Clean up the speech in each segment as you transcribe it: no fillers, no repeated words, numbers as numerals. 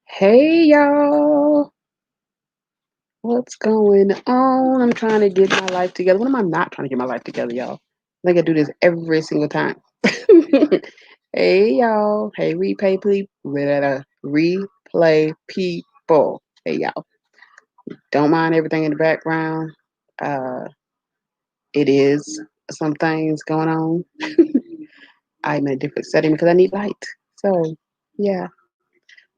Hey y'all, what's going on? I'm trying to get my life together. When am I not trying to get my life together, y'all? I think I do this every single time. Hey y'all, hey replay people. Hey y'all, don't mind everything in the background. Uh, it is some things going on. I'm in a different setting because I need light. So yeah,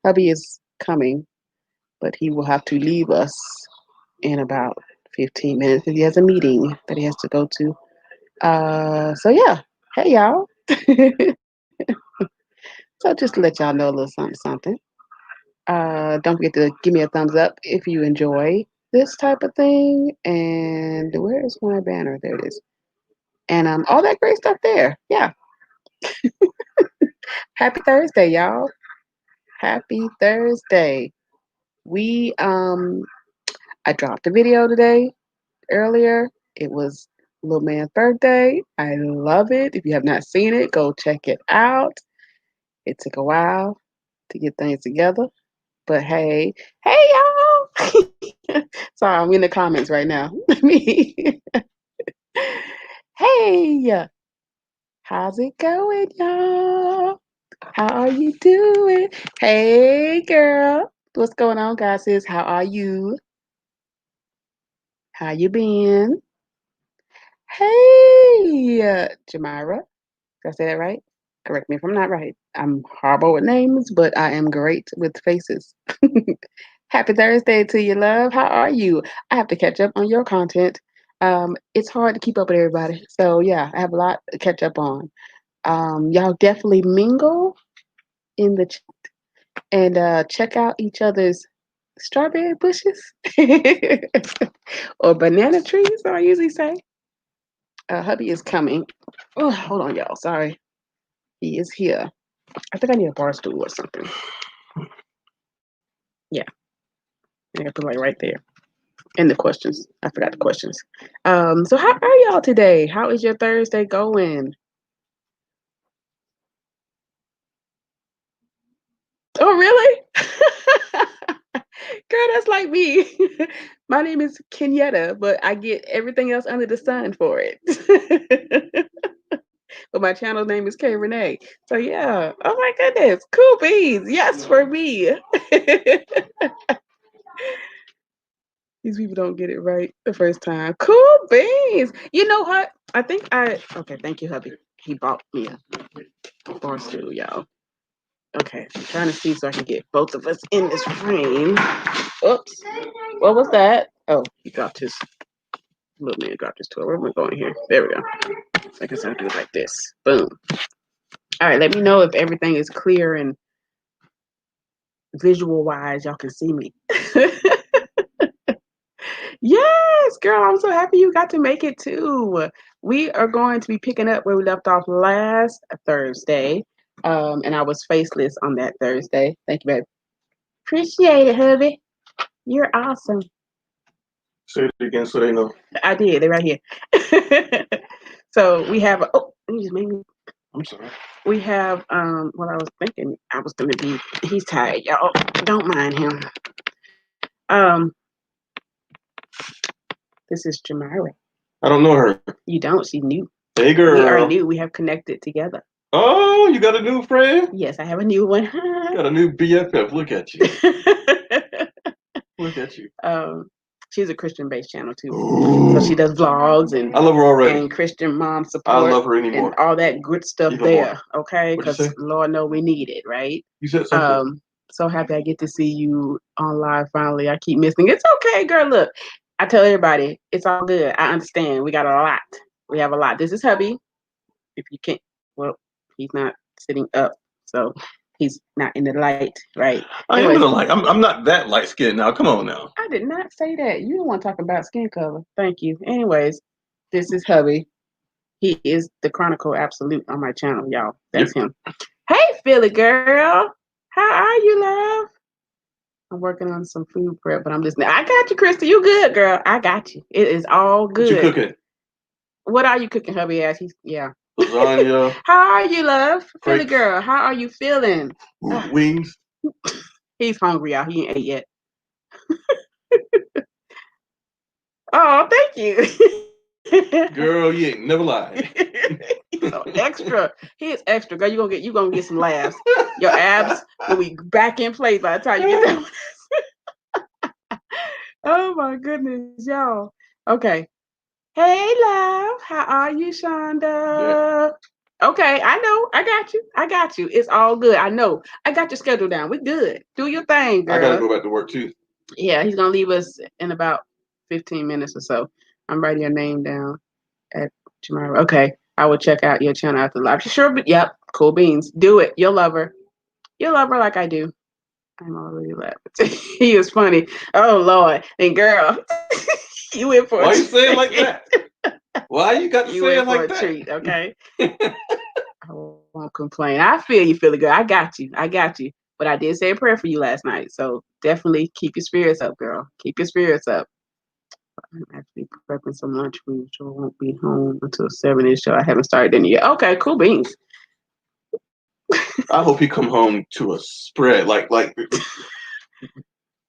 hubby is coming, but he will have to leave us in about 15 minutes because he has a meeting that he has to go to. So yeah, hey y'all. So just to let y'all know a little something. Don't forget to give me a thumbs up if you enjoy this type of thing. And where is my banner? There it is. And all that great stuff there. Yeah. Happy Thursday, y'all. Happy Thursday. We I dropped a video today earlier. It was little man's birthday. I love it. If you have not seen it, go check it out. It took a while to get things together, but hey y'all. Sorry, I'm in the comments right now. Me. Hey, how's it going, y'all? How are you doing? Hey, girl. What's going on, guys? Sis, how are you? How you been? Hey, Jamira. Did I say that right? Correct me if I'm not right. I'm horrible with names, but I am great with faces. Happy Thursday to you, love. How are you? I have to catch up on your content. It's hard to keep up with everybody. So, yeah, I have a lot to catch up on. Y'all definitely mingle in the chat and check out each other's strawberry bushes or banana trees, I usually say. Hubby is coming. Oh, hold on, y'all. Sorry. He is here. I think I need a bar stool or something. Yeah, I think I put it like right there. And the questions. I forgot the questions. So how are y'all today? How is your Thursday going? Oh, really? Girl, that's like me. My name is Kenyetta, but I get everything else under the sun for it. But my channel name is K René. So yeah. Oh my goodness. Cool beans. Yes, for me. These people don't get it right the first time. Cool beans. You know what? Okay, thank you, hubby. He bought me a bar stool, y'all. Okay, I'm trying to see so I can get both of us in this frame. Oops. What was that? Oh, he dropped his little man dropped his toy. Where am I going here? There we go. So I guess I'll do it like this. Boom. All right, let me know if everything is clear and visual wise, y'all can see me. Yes, girl, I'm so happy you got to make it too. We are going to be picking up where we left off last Thursday. And I was faceless on that Thursday. Thank you, babe. Appreciate it, hubby. You're awesome. Say it again so they know. I did. They're right here. So we have. Oh, you just made me. I'm sorry. We have. What I was thinking, I was gonna be. He's tired, y'all. Don't mind him. This is Jamira. I don't know her. You don't. She's new. Hey, girl. We are new. We have connected together. Oh, you got a new friend? Yes, I have a new one. Got a new BFF. Look at you. Look at you. She's a Christian-based channel too, ooh, so she does vlogs and I love her already. And Christian mom support. I love her anymore. And all that good stuff even there. More. Okay, because Lord know we need it, right? You said something. So happy I get to see you on live finally. I keep missing. It's okay, girl. Look, I tell everybody it's all good. I understand. We got a lot. We have a lot. This is hubby. If you can't, well, he's not sitting up, so he's not in the light, right? I am in the light. I'm not that light skinned now. Come on now. I did not say that. You don't want to talk about skin color. Thank you. Anyways, this is hubby. He is the Chronicle Absolute on my channel, y'all. That's him. Hey, Philly girl. How are you, love? I'm working on some food prep, but I'm listening. I got you, Krista. You good, girl. I got you. It is all good. What you cooking? What are you cooking, hubby ass? Yeah. lasagna. How are you, love? Philly Crepes. girl, how are you feeling? Wings. He's hungry, y'all. He ain't ate yet. Oh, thank you. Girl, you ain't never lied. He's so extra. He is extra. Girl, you gonna get some laughs. Your abs will be back in place by the time you get done with this. Oh my goodness, y'all. Okay. Hey, love. How are you, Shonda? Yeah. Okay, I know. I got you. It's all good. I know. I got your schedule down. We good. Do your thing, girl. I gotta go back to work too. Yeah, he's gonna leave us in about 15 minutes or so. I'm writing your name down at tomorrow. Okay, I will check out your channel after the live. Sure, but yep, cool beans. Do it. You'll love her. You'll love her like I do. I'm already laughing. He is funny. Oh Lord, and girl, you went for. Why you say it like that? Why you got to say it like that? Treat, okay. I won't complain. I feel you, Philly girl. I got you. But I did say a prayer for you last night, so definitely keep your spirits up, girl. Keep your spirits up. I'm actually prepping some lunch for you, so I won't be home until 7-ish. So I haven't started dinner yet. Okay, cool beans. I hope he come home to a spread like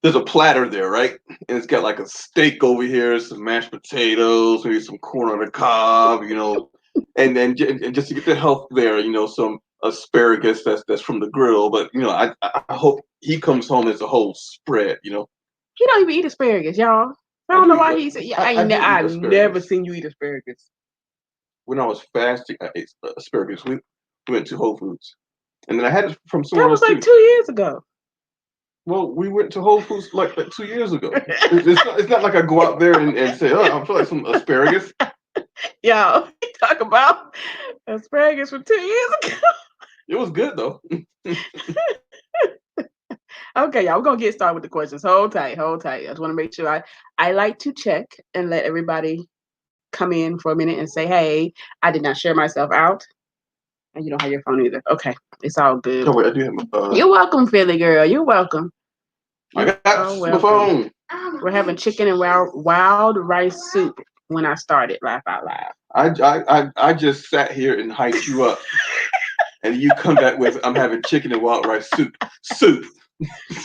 there's a platter there, right? And it's got like a steak over here, some mashed potatoes, maybe some corn on the cob, you know, and just to get the health there, you know, some asparagus that's from the grill. But you know, I hope he comes home as a whole spread, you know. He don't even eat asparagus, y'all. I don't know why he said. Yeah, I've never seen you eat asparagus. When I was fasting, I ate asparagus. We went to Whole Foods, and then I had it from somewhere else. That was like 2 years ago. Well, we went to Whole Foods like 2 years ago. It's not like I go out there and say, oh, I feel like some asparagus. Y'all, talk about asparagus from 2 years ago. It was good, though. Okay, y'all, we're going to get started with the questions. Hold tight. I just want to make sure I like to check and let everybody come in for a minute and say, hey, I did not share myself out. And you don't have your phone either. Okay, it's all good. Oh, wait, I do have my phone. You're welcome, Philly girl. You're welcome. I got my phone. We're having chicken and wild rice soup when I started Laugh Out Loud. I just sat here and hyped you up. And you come back with, I'm having chicken and wild rice soup.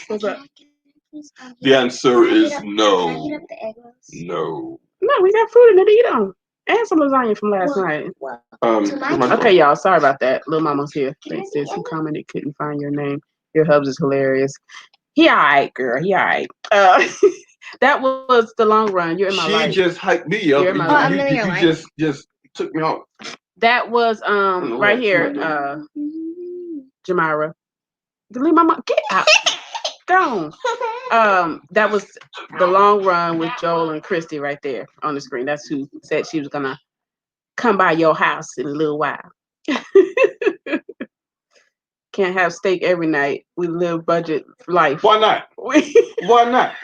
What's up? The answer is no. No. No, we got food in there to eat on. And some lasagna from last night. Okay, y'all. Sorry about that. Little Mama's here. They says who commented couldn't find your name. Your hubs is hilarious. He alright, girl. He alright. That was the long run. You're in my life. She just hyped me up. You just took me off. That was right here, Jamira. Leave my mom. Get out. Go on. That was the long run with Joel and Christy right there on the screen. That's who said she was gonna come by your house in a little while. Can't have steak every night. We live budget life. Why not? Why not?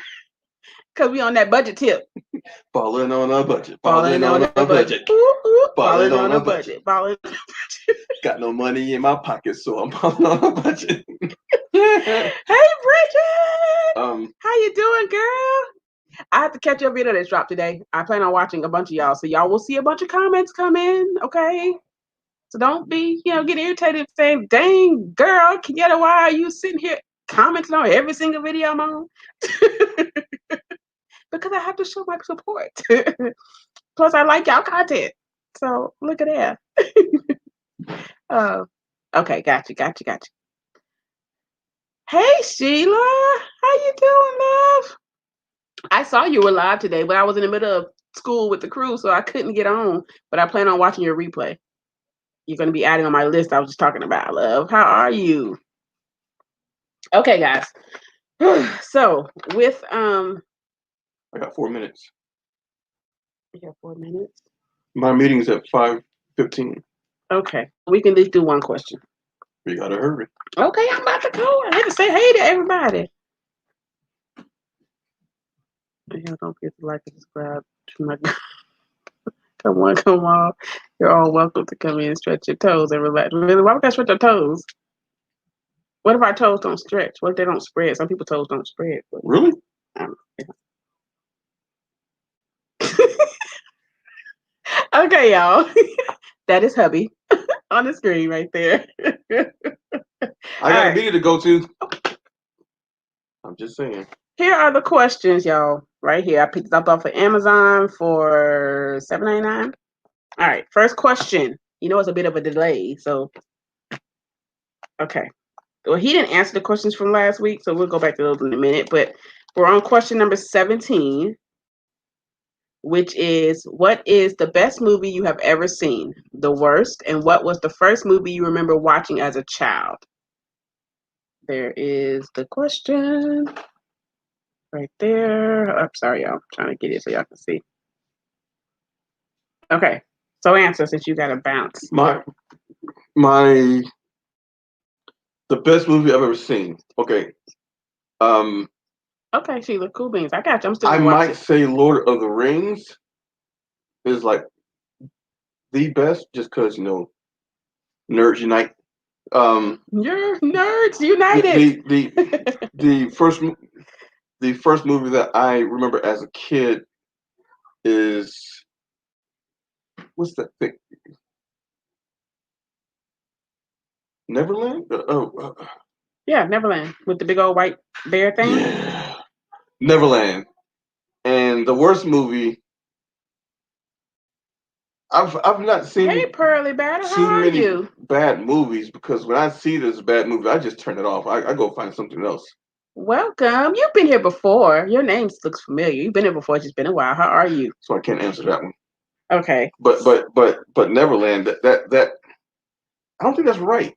Because we on that budget tip. Falling on a budget. Falling on a budget. Falling on a budget. Falling on a budget. Got no money in my pocket, so I'm falling on a budget. Hey, Bridget. How you doing, girl? I have to catch your video that's dropped today. I plan on watching a bunch of y'all, so y'all will see a bunch of comments come in, okay? So don't be, getting irritated saying, dang, girl, Kenyatta, why are you sitting here commenting on every single video I'm on? Because I have to show my support. Plus, I like y'all content. So look at that. Okay, got you. Hey, Sheila. How you doing, love? I saw you were live today, but I was in the middle of school with the crew, so I couldn't get on. But I plan on watching your replay. You're going to be adding on my list I was just talking about, love. How are you? Okay, guys. So with I got 4 minutes. You got 4 minutes? My meeting's at 5:15. Okay. We can just do one question. We gotta hurry. Okay, I'm about to go. I had to say hey to everybody. Y'all don't forget to like and subscribe to my Come on. You're all welcome to come in and stretch your toes and relax. Really? Why would I stretch your toes? What if our toes don't stretch? What if they don't spread? Some people's toes don't spread. Really? Okay, y'all. That is hubby. on the screen right there. I got a meeting to go to. I'm just saying. Here are the questions, y'all. Right here. I picked it up off of Amazon for $7.99. All right. First question. You know it's a bit of a delay, so okay. Well, he didn't answer the questions from last week, so we'll go back to those in a minute. But we're on question number 17, which is, what is the best movie you have ever seen? The worst, and what was the first movie you remember watching as a child? There is the question right there. I'm sorry, y'all. I'm trying to get it so y'all can see. Okay, so answer since you got to bounce. The best movie I've ever seen. Okay. Okay, Sheila, cool beans. I got you. I'm still. I might say Lord of the Rings is like the best, just because nerds unite. You're nerds united. The first movie that I remember as a kid is, what's that thing? Neverland? Yeah, Neverland with the big old white bear thing. Yeah, Neverland. And the worst movie, I've not seen Hey, Pearly Batter, too how are many you? bad movies, because when I see this bad movie, I just turn it off. I go find something else. Welcome. You've been here before. Your name looks familiar. You've been here before. It's just been a while. How are you? So I can't answer that one. Okay. But Neverland, that I don't think that's right.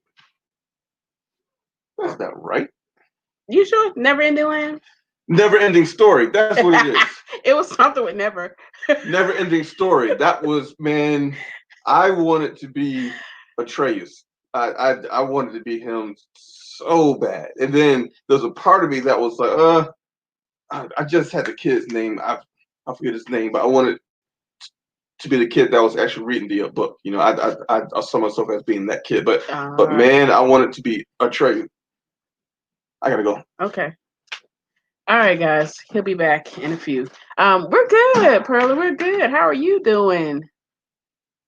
That's not right. You sure? Never Ending Land? Never Ending Story. That's what it is. It was something with never. Never Ending Story. That was, man, I wanted to be Atreus. I wanted to be him so bad. And then there's a part of me that was like, I just had the kid's name. I forget his name, but I wanted to be the kid that was actually reading the book. I saw myself as being that kid. But man, I wanted to be Atreus. I gotta go. Okay. All right, guys. He'll be back in a few. We're good, Pearly. We're good. How are you doing?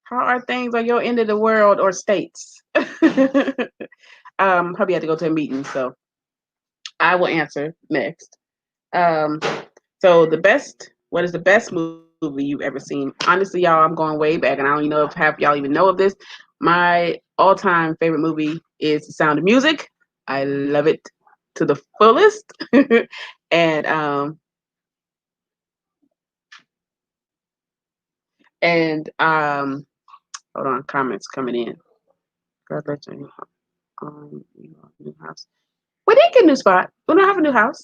How are things on your end of the world or states? Hubby had to go to a meeting, so I will answer next. So what is the best movie you've ever seen? Honestly, y'all, I'm going way back, and I don't even know if half y'all even know of this. My all-time favorite movie is The Sound of Music. I love it to the fullest. and hold on, comments coming in. Congratulations on new house. We didn't get a new spot. We don't have a new house.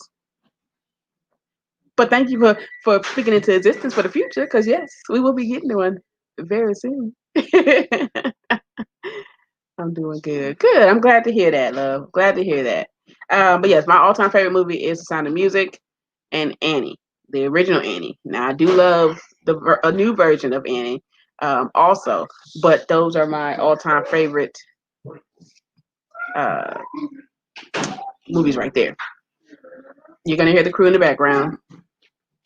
But thank you for speaking into existence for the future, because yes, we will be getting one very soon. I'm doing good. Good. I'm glad to hear that, love. Glad to hear that. But yes, my all-time favorite movie is The Sound of Music and Annie, the original Annie. Now I do love a new version of Annie, also, but those are my all-time favorite movies right there. You're gonna hear the crew in the background.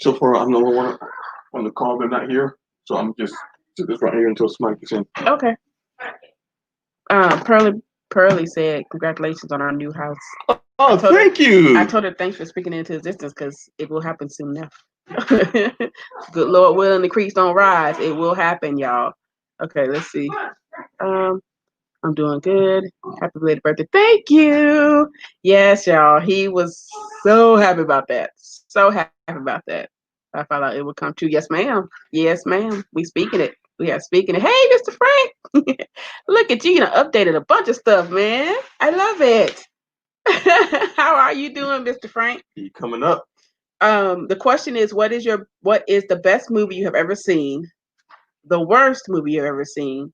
So far, I'm the only one on the call. They're not here, so I'm just sit this right here until somebody gets in. Okay. Pearly said, "Congratulations on our new house." Oh, thank you. I told her thanks for speaking into existence, because it will happen soon enough. Good Lord willing, the creeks don't rise. It will happen, y'all. Okay, let's see. I'm doing good. Happy belated birthday. Thank you. Yes, y'all. He was so happy about that. So happy about that. I found out it would come true. Yes, ma'am. Yes, ma'am. We speaking it. We are speaking it. Hey, Mr. Frank. Look at you. You know, updated a bunch of stuff, man. I love it. How are you doing, Mr. Frank? He coming up. The question is, what is the best movie you have ever seen? The worst movie you've ever seen?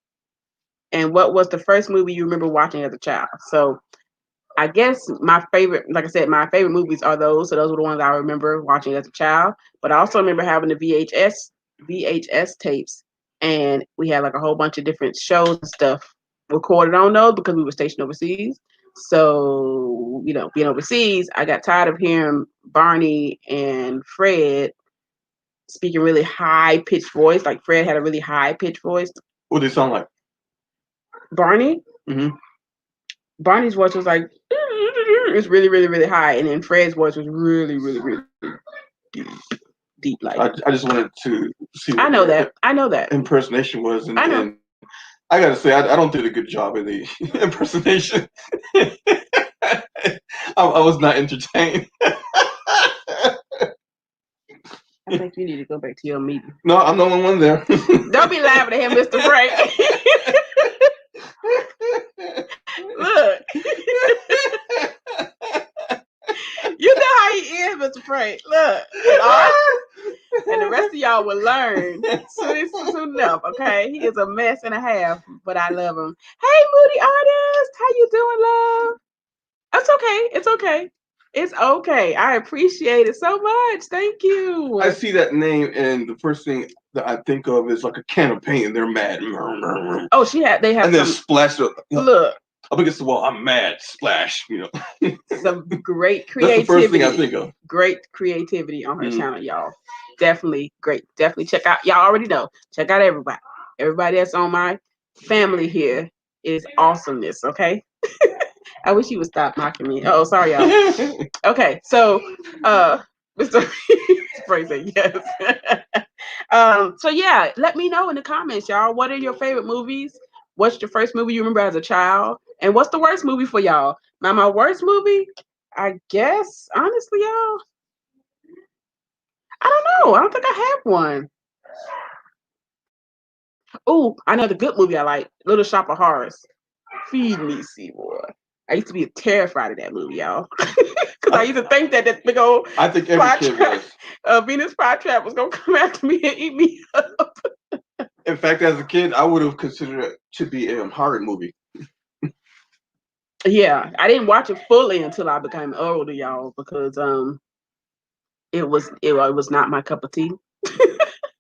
And what was the first movie you remember watching as a child? So I guess my favorite, like I said, my favorite movies are those. So those were the ones I remember watching as a child. But I also remember having the VHS tapes, and we had like a whole bunch of different shows and stuff recorded on those because we were stationed overseas. So, being overseas, I got tired of hearing Barney and Fred speaking really high pitched voice. Like Fred had a really high pitched voice. What did they sound like? Barney. Mm-hmm. Barney's voice was like it's really, really, really high, and then Fred's voice was really, really, really deep, deep like. I just wanted to see what I know that. I know that impersonation was, I know. and I gotta say, I don't do a good job in the impersonation. I was not entertained. I think you need to go back to your meeting. No, I'm the only one there. Don't be laughing at him, Mr. Frank. Look. You know how he is, Mr. Frank. Look. And the rest of y'all will learn soon enough, okay? He is a mess and a half, but I love him. Hey, Moody Artist. How you doing, love? It's okay. It's okay. It's okay. I appreciate it so much. Thank you. I see that name, and the first thing that I think of is like a can of paint, and they're mad. Oh, they have and then splash. Look. Up against the wall, I'm mad. Splash. You know. Some great creativity. That's the first thing I think of. Great creativity on her channel, y'all. Definitely great. Definitely check out. Y'all already know. Check out everybody. Everybody that's on my family here is awesomeness. Okay. I wish you would stop mocking me. Oh, sorry, y'all. Okay, so Mr. Spray said yes. So yeah, let me know in the comments, y'all. What are your favorite movies? What's your first movie you remember as a child? And what's the worst movie for y'all? Now, my worst movie, I guess, honestly, y'all, I don't know. I don't think I have one. Oh, I know the good movie I like, Little Shop of Horrors. Feed me, Seymour. I used to be terrified of that movie, y'all. Because I used to think that big old I think every kid was. Venus flytrap was going to come after me and eat me up. In fact, as a kid, I would have considered it to be a horror movie. Yeah, I didn't watch it fully until I became older, y'all, because it was not my cup of tea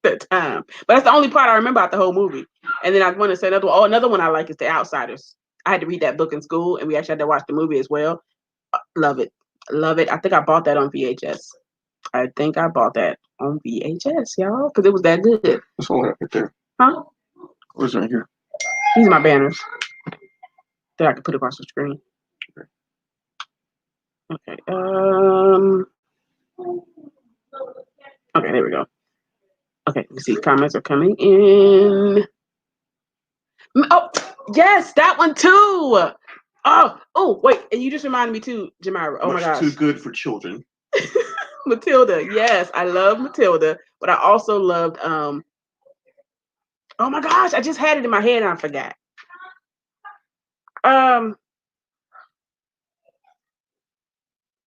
that time. But that's the only part I remember about the whole movie. And then I want to say another one. Oh, another one I like is The Outsiders. I had to read that book in school, and we actually had to watch the movie as well. Love it. Love it. I think I bought that on VHS. I think I bought that on VHS, y'all, because it was that good. Let's hold it right there. Huh? What's right here? These are my banners that I can put across the screen. Okay. Okay, there we go. Okay, you see comments are coming in. Oh, yes, that one too. Oh, wait, and you just reminded me too, Jamira. Oh my gosh. Too good for children. Matilda, yes, I love Matilda, but I also loved oh my gosh, I just had it in my head and I forgot.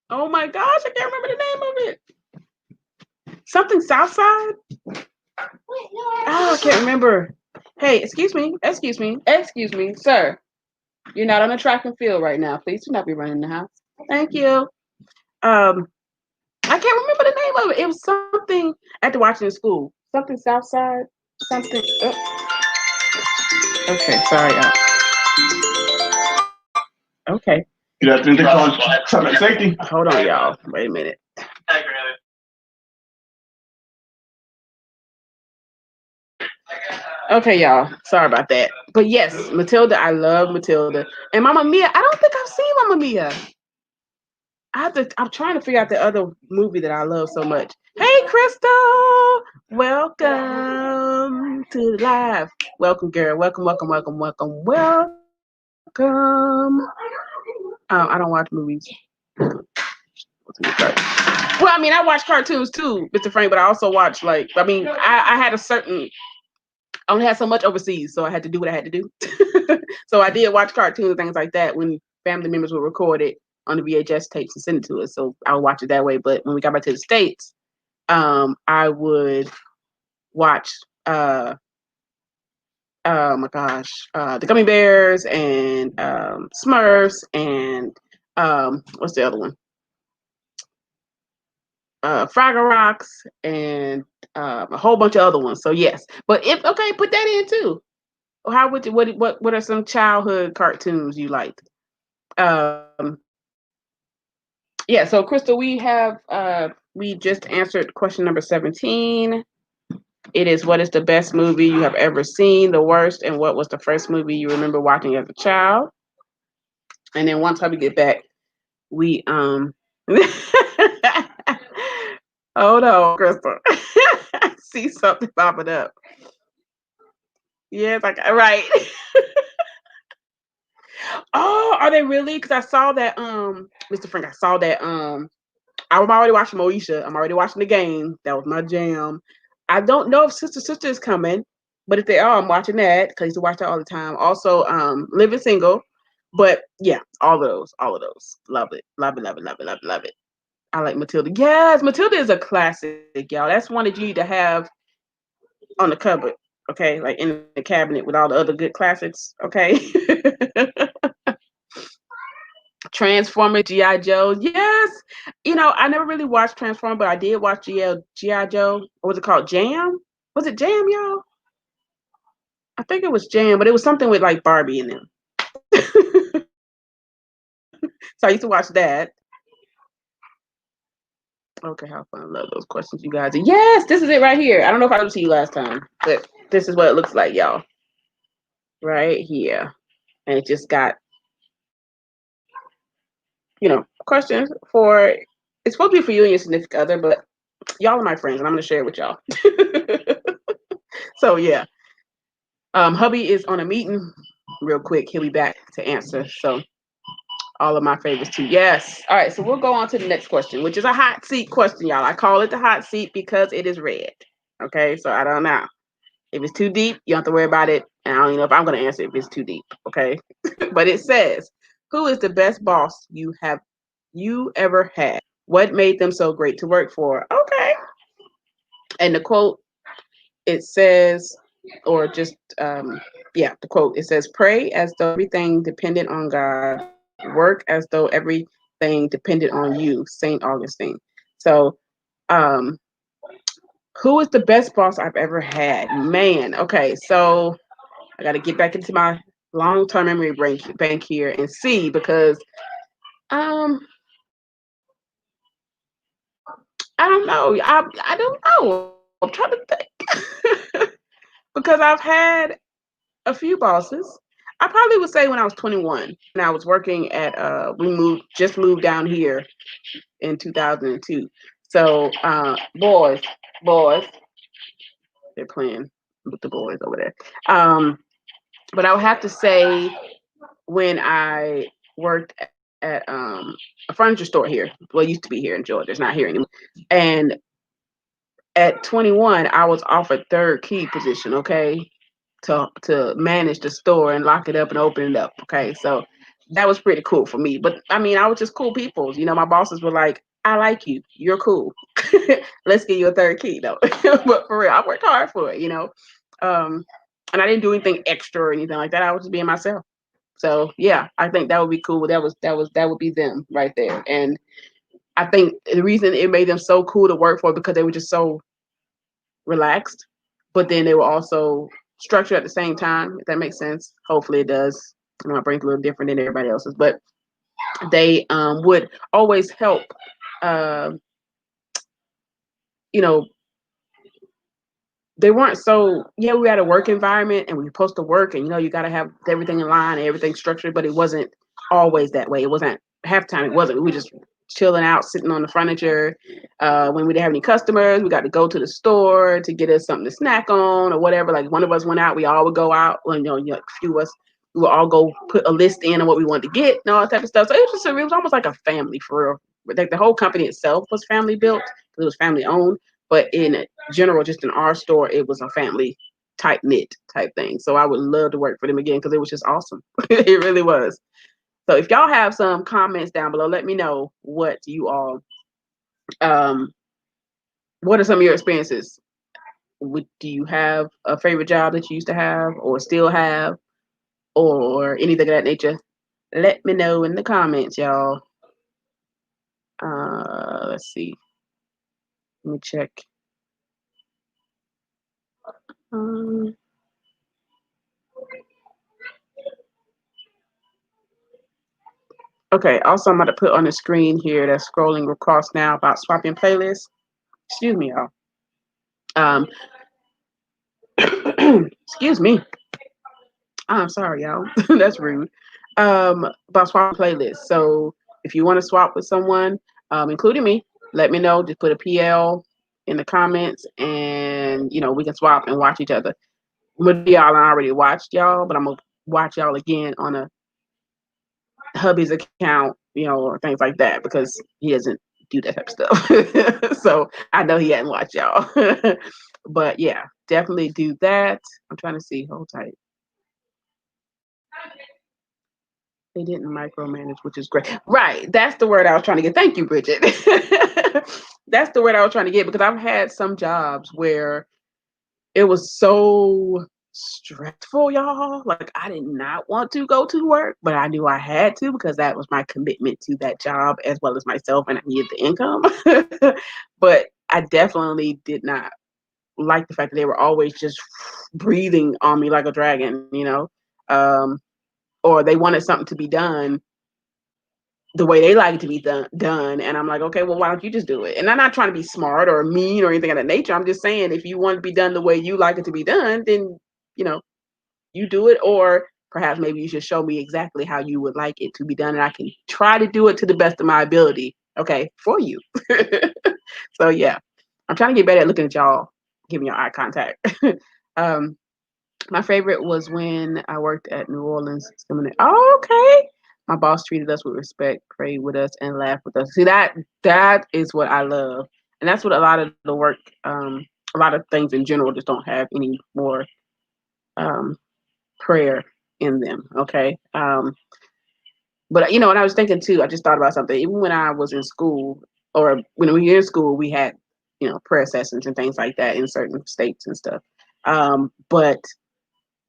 Oh my gosh, I can't remember the name of it. Something Southside? Oh, I can't remember. Hey, excuse me, sir. You're not on a track and field right now. Please do not be running the house. Thank you. I can't remember the name of it. It was something I had to watch it in school. Something Southside. Something. Okay, sorry, y'all. Okay. Good afternoon. They call it safety. Hold on, y'all. Wait a minute. Okay, y'all. Sorry about that. But yes, Matilda. I love Matilda. And Mamma Mia. I don't think I've seen Mamma Mia. I'm trying to figure out the other movie that I love so much. Hey, Crystal. Welcome to the live. Welcome, girl. Welcome. I don't watch movies. Well, I mean, I watch cartoons too, Mr. Frank, but I also watch I had I only had so much overseas, so I had to do what I had to do. So I did watch cartoons and things like that when family members would record it on the VHS tapes and send it to us. So I would watch it that way. But when we got back to the States, I would watch oh my gosh, the Gummy Bears and Smurfs and what's the other one? Fraggle Rocks and a whole bunch of other ones. So yes, but put that in too. How would you, what are some childhood cartoons you liked? Yeah. So Crystal, we have we just answered question number 17. It is what is the best movie you have ever seen, the worst, and what was the first movie you remember watching as a child. And then once we get back, we hold on, Crystal. I see something popping up. Yeah, it's like right. Oh, are they really? Because I saw that Mr. Frank, I saw that I'm already watching Moesha. I'm already watching the game. That was my jam. I don't know if Sister is coming, but if they are, I'm watching that because I used to watch that all the time. Also, Living Single. But yeah, all of those. Love it. Love it, love it, love it, love it, love it. I like Matilda. Yes, Matilda is a classic, y'all. That's one that you need to have on the cupboard, okay? Like in the cabinet with all the other good classics, okay? Transformer, G.I. Joe. Yes. You know, I never really watched Transformer, but I did watch G.I. Joe. What was it called? Jam? Was it Jam, y'all? I think it was Jam, but it was something with like Barbie in them. So I used to watch that. Okay, how fun. I love those questions, you guys. Yes, this is it right here. I don't know if I was to you last time, but this is what it looks like, y'all. Right here. And it just got, questions for, it's supposed to be for you and your significant other, but y'all are my friends and I'm going to share it with y'all. So yeah. Hubby is on a meeting real quick. He'll be back to answer. So all of my favorites too. Yes. All right. So we'll go on to the next question, which is a hot seat question, y'all. I call it the hot seat because it is red. Okay. So I don't know. If it's too deep, you don't have to worry about it. And I don't even know if I'm going to answer if it's too deep. Okay. But it says, who is the best boss you ever had? What made them so great to work for? Okay. And the quote, it says, or just the quote, it says, pray as though everything depended on God, work as though everything depended on you, St. Augustine. So who is the best boss I've ever had? Man, okay, so I got to get back into my long-term memory bank here and see, because I don't know. I don't know. I'm trying to think. Because I've had a few bosses. I probably would say when I was 21, and I was working at just moved down here in 2002. So boys, they're playing with the boys over there. But I would have to say when I worked at a furniture store here. Well, it used to be here in Georgia. It's not here anymore. And at 21, I was offered third key position. Okay, to manage the store and lock it up and open it up. Okay, so that was pretty cool for me. But I mean, I was just cool people. You know, my bosses were like, "I like you. You're cool. Let's get you a third key, though." But for real, I worked hard for it. And I didn't do anything extra or anything like that. I was just being myself. So yeah, I think that would be cool. That would be them right there. And I think the reason it made them so cool to work for, because they were just so relaxed, but then they were also structured at the same time, if that makes sense. Hopefully it does. My brain's a little different than everybody else's, but they would always help, uh, you know, they weren't so, yeah, we had a work environment and we were supposed to work, and, you got to have everything in line and everything structured, but it wasn't always that way. It wasn't half the time. It wasn't. We were just chilling out, sitting on the furniture. When we didn't have any customers, we got to go to the store to get us something to snack on or whatever. Like one of us went out, we all would go out. Well, a few of us, we would all go put a list in on what we wanted to get and all that type of stuff. So it was almost like a family for real. Like the whole company itself was family built. It was family owned, but in general, just in our store, it was a family tight knit type thing. So I would love to work for them again because it was just awesome. It really was. So if y'all have some comments down below, let me know what you all, what are some of your experiences? Do you have a favorite job that you used to have or still have, or anything of that nature? Let me know in the comments, y'all. Let's see. Let me check. Okay, also I'm about to put on the screen here that's scrolling across now about swapping playlists. Excuse me, y'all. Excuse me. I'm sorry, y'all. That's rude. About swapping playlists. So if you want to swap with someone, including me, let me know. Just put a PL in the comments, and we can swap and watch each other. Majority of y'all I already watched y'all, but I'm gonna watch y'all again on a hubby's account, or things like that, because he doesn't do that type of stuff. So I know he hadn't watched y'all. But yeah, definitely do that. I'm trying to see. Hold tight. They didn't micromanage, which is great. Right. That's the word I was trying to get. Thank you, Bridget. That's the word I was trying to get, because I've had some jobs where it was so stressful, y'all. Like, I did not want to go to work, but I knew I had to, because that was my commitment to that job as well as myself, and I needed the income. But I definitely did not like the fact that they were always just breathing on me like a dragon. Or they wanted something to be done the way they like it to be done. And I'm like, okay, well, why don't you just do it? And I'm not trying to be smart or mean or anything of that nature. I'm just saying, if you want to be done the way you like it to be done, then, you do it. Or perhaps maybe you should show me exactly how you would like it to be done, and I can try to do it to the best of my ability, okay, for you. So yeah, I'm trying to get better at looking at y'all, giving y'all eye contact. My favorite was when I worked at New Orleans Seminary. Oh, okay. My boss treated us with respect, prayed with us, and laughed with us. See, that is what I love. And that's what a lot of the work, a lot of things in general just don't have any more prayer in them. Okay. But and I was thinking too, I just thought about something. Even when I was in school, or when we were in school, we had, prayer sessions and things like that in certain states and stuff. But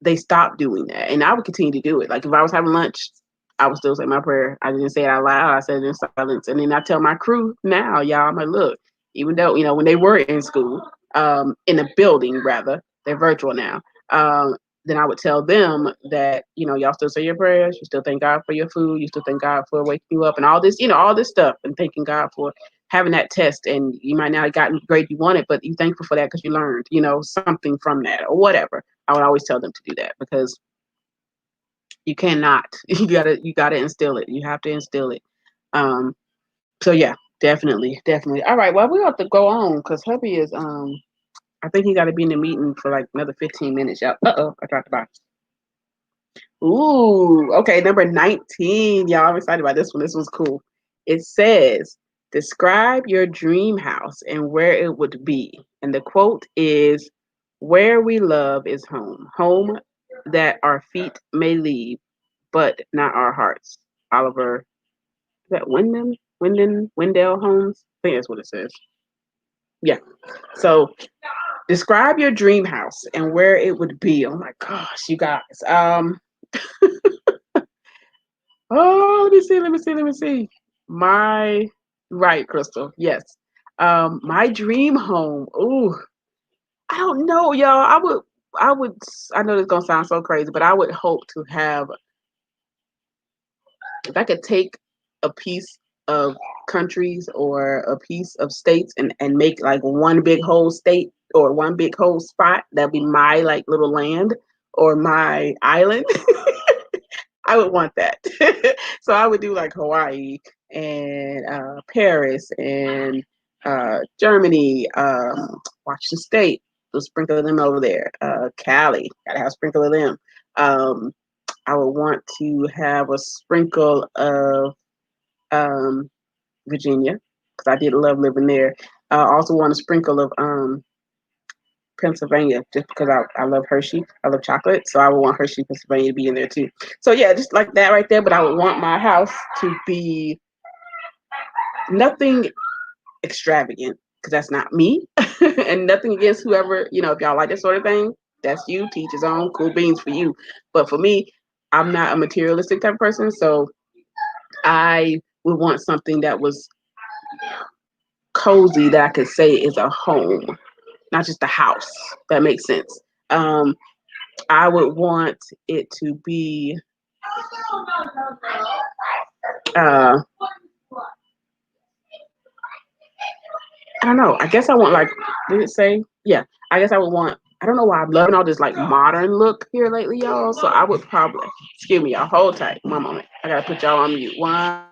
they stopped doing that, and I would continue to do it. Like, if I was having lunch, I would still say my prayer. I didn't say it out loud. I said it in silence. And then I tell my crew now, y'all, I'm like, look, even though, when they were in school, in a building rather, they're virtual now. Then I would tell them that, y'all still say your prayers. You still thank God for your food. You still thank God for waking you up and all this, all this stuff, and thanking God for having that test. And you might not have gotten the grade you wanted, but you're thankful for that because you learned, something from that or whatever. I would always tell them to do that, because you cannot. You gotta instill it. You have to instill it. So yeah, definitely. All right, well, we have to go on, because hubby is I think he got to be in the meeting for like another 15 minutes. Y'all. I dropped the box. Ooh, okay, number 19. Y'all, I'm excited about this one. This one's cool. It says, describe your dream house and where it would be. And the quote is, where we love is home. Home that our feet may leave, but not our hearts. Oliver, is that Wendell Holmes? I think that's what it says. Yeah. So describe your dream house and where it would be. Oh my gosh, you guys. Oh, let me see. My right, Crystal. Yes. My dream home. Ooh, I don't know, y'all. I would I know this is gonna sound so crazy, but I would hope to have, if I could take a piece of countries or a piece of states and make like one big whole state or one big whole spot, that'd be my like little land or my island. I would want that. So I would do like Hawaii and Paris and Germany, Washington State. So sprinkle of them over there. Cali, gotta have a sprinkle of them. I would want to have a sprinkle of Virginia, because I did love living there. I also want a sprinkle of Pennsylvania, just because I love Hershey. I love chocolate. So I would want Hershey, Pennsylvania to be in there too. So yeah, just like that right there. But I would want my house to be nothing extravagant, because that's not me. And nothing against whoever, if y'all like that sort of thing, that's you, teach his own, cool beans for you. But for me, I'm not a materialistic type of person. So I would want something that was cozy, that I could say is a home, not just a house. That makes sense. I would want it to be I don't know. I guess I want, like, did it say? Yeah. I guess I would want I don't know why I'm loving all this like modern look here lately, y'all. So I would probably, excuse me, y'all, hold tight. One moment. I gotta put y'all on mute. One.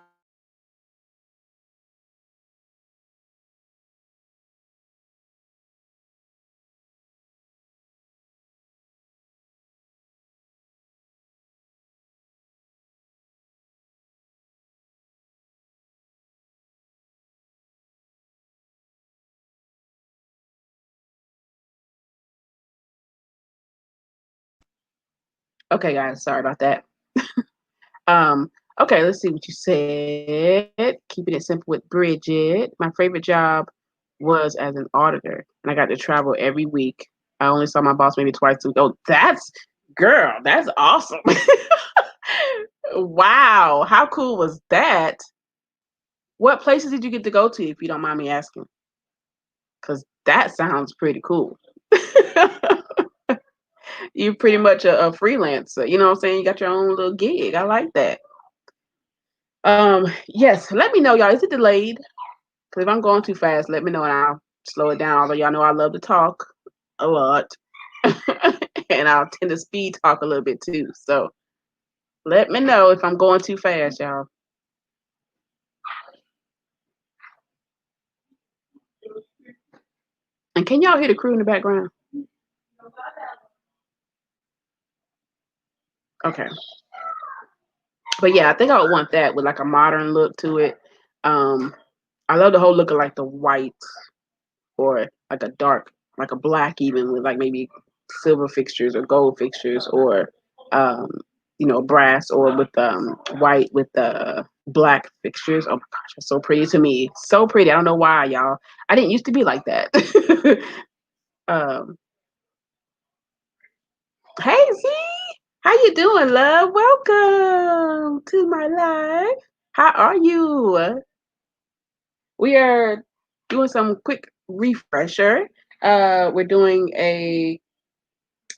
Okay, guys, sorry about that. Um, okay, let's see what you said. Keeping it simple with Bridget. My favorite job was as an auditor, and I got to travel every week. I only saw my boss maybe twice a week. Oh, girl, that's awesome. Wow, how cool was that? What places did you get to go to, if you don't mind me asking? Because that sounds pretty cool. You're pretty much a freelancer. You know what I'm saying? You got your own little gig. I like that. Yes, let me know, y'all. Is it delayed? Because if I'm going too fast, let me know and I'll slow it down. Although y'all know I love to talk a lot. And I'll tend to speed talk a little bit too. So let me know if I'm going too fast, y'all. And can y'all hear the crew in the background? Okay. But yeah, I think I would want that with like a modern look to it. I love the whole look of like the white or like a dark, like a black even with like maybe silver fixtures or gold fixtures or um, brass or with white with black fixtures. Oh my gosh, it's so pretty to me. So pretty. I don't know why, y'all. I didn't used to be like that. um, hey Z, how you doing, love? Welcome to my live. How are you? We are doing some quick refresher. We're doing a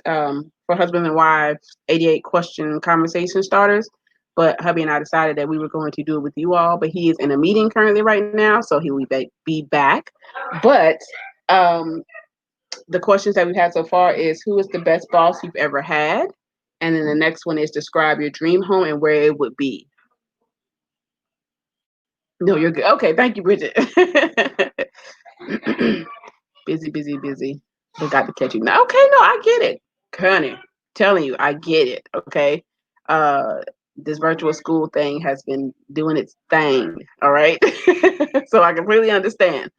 for husband and wives 88 question conversation starters. But hubby and I decided that we were going to do it with you all. But he is in a meeting currently right now, so he will be back. But the questions that we've had so far is who is the best boss you've ever had? And then the next one is describe your dream home and where it would be. No, you're good. Okay, thank you, Bridget. Busy, busy, busy. Forgot to catch you. Now, okay, no, I get it. Honey, telling you, I get it. Okay. Uh this virtual school thing has been doing its thing. All right. So I completely understand.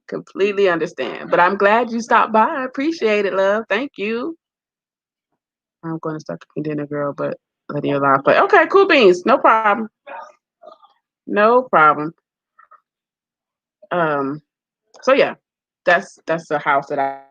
Completely understand. But I'm glad you stopped by. I appreciate it, love. Thank you. I'm going to start cooking dinner, girl, but letting your live play. Okay, cool beans. No problem. No problem. Um, so yeah, that's the house that I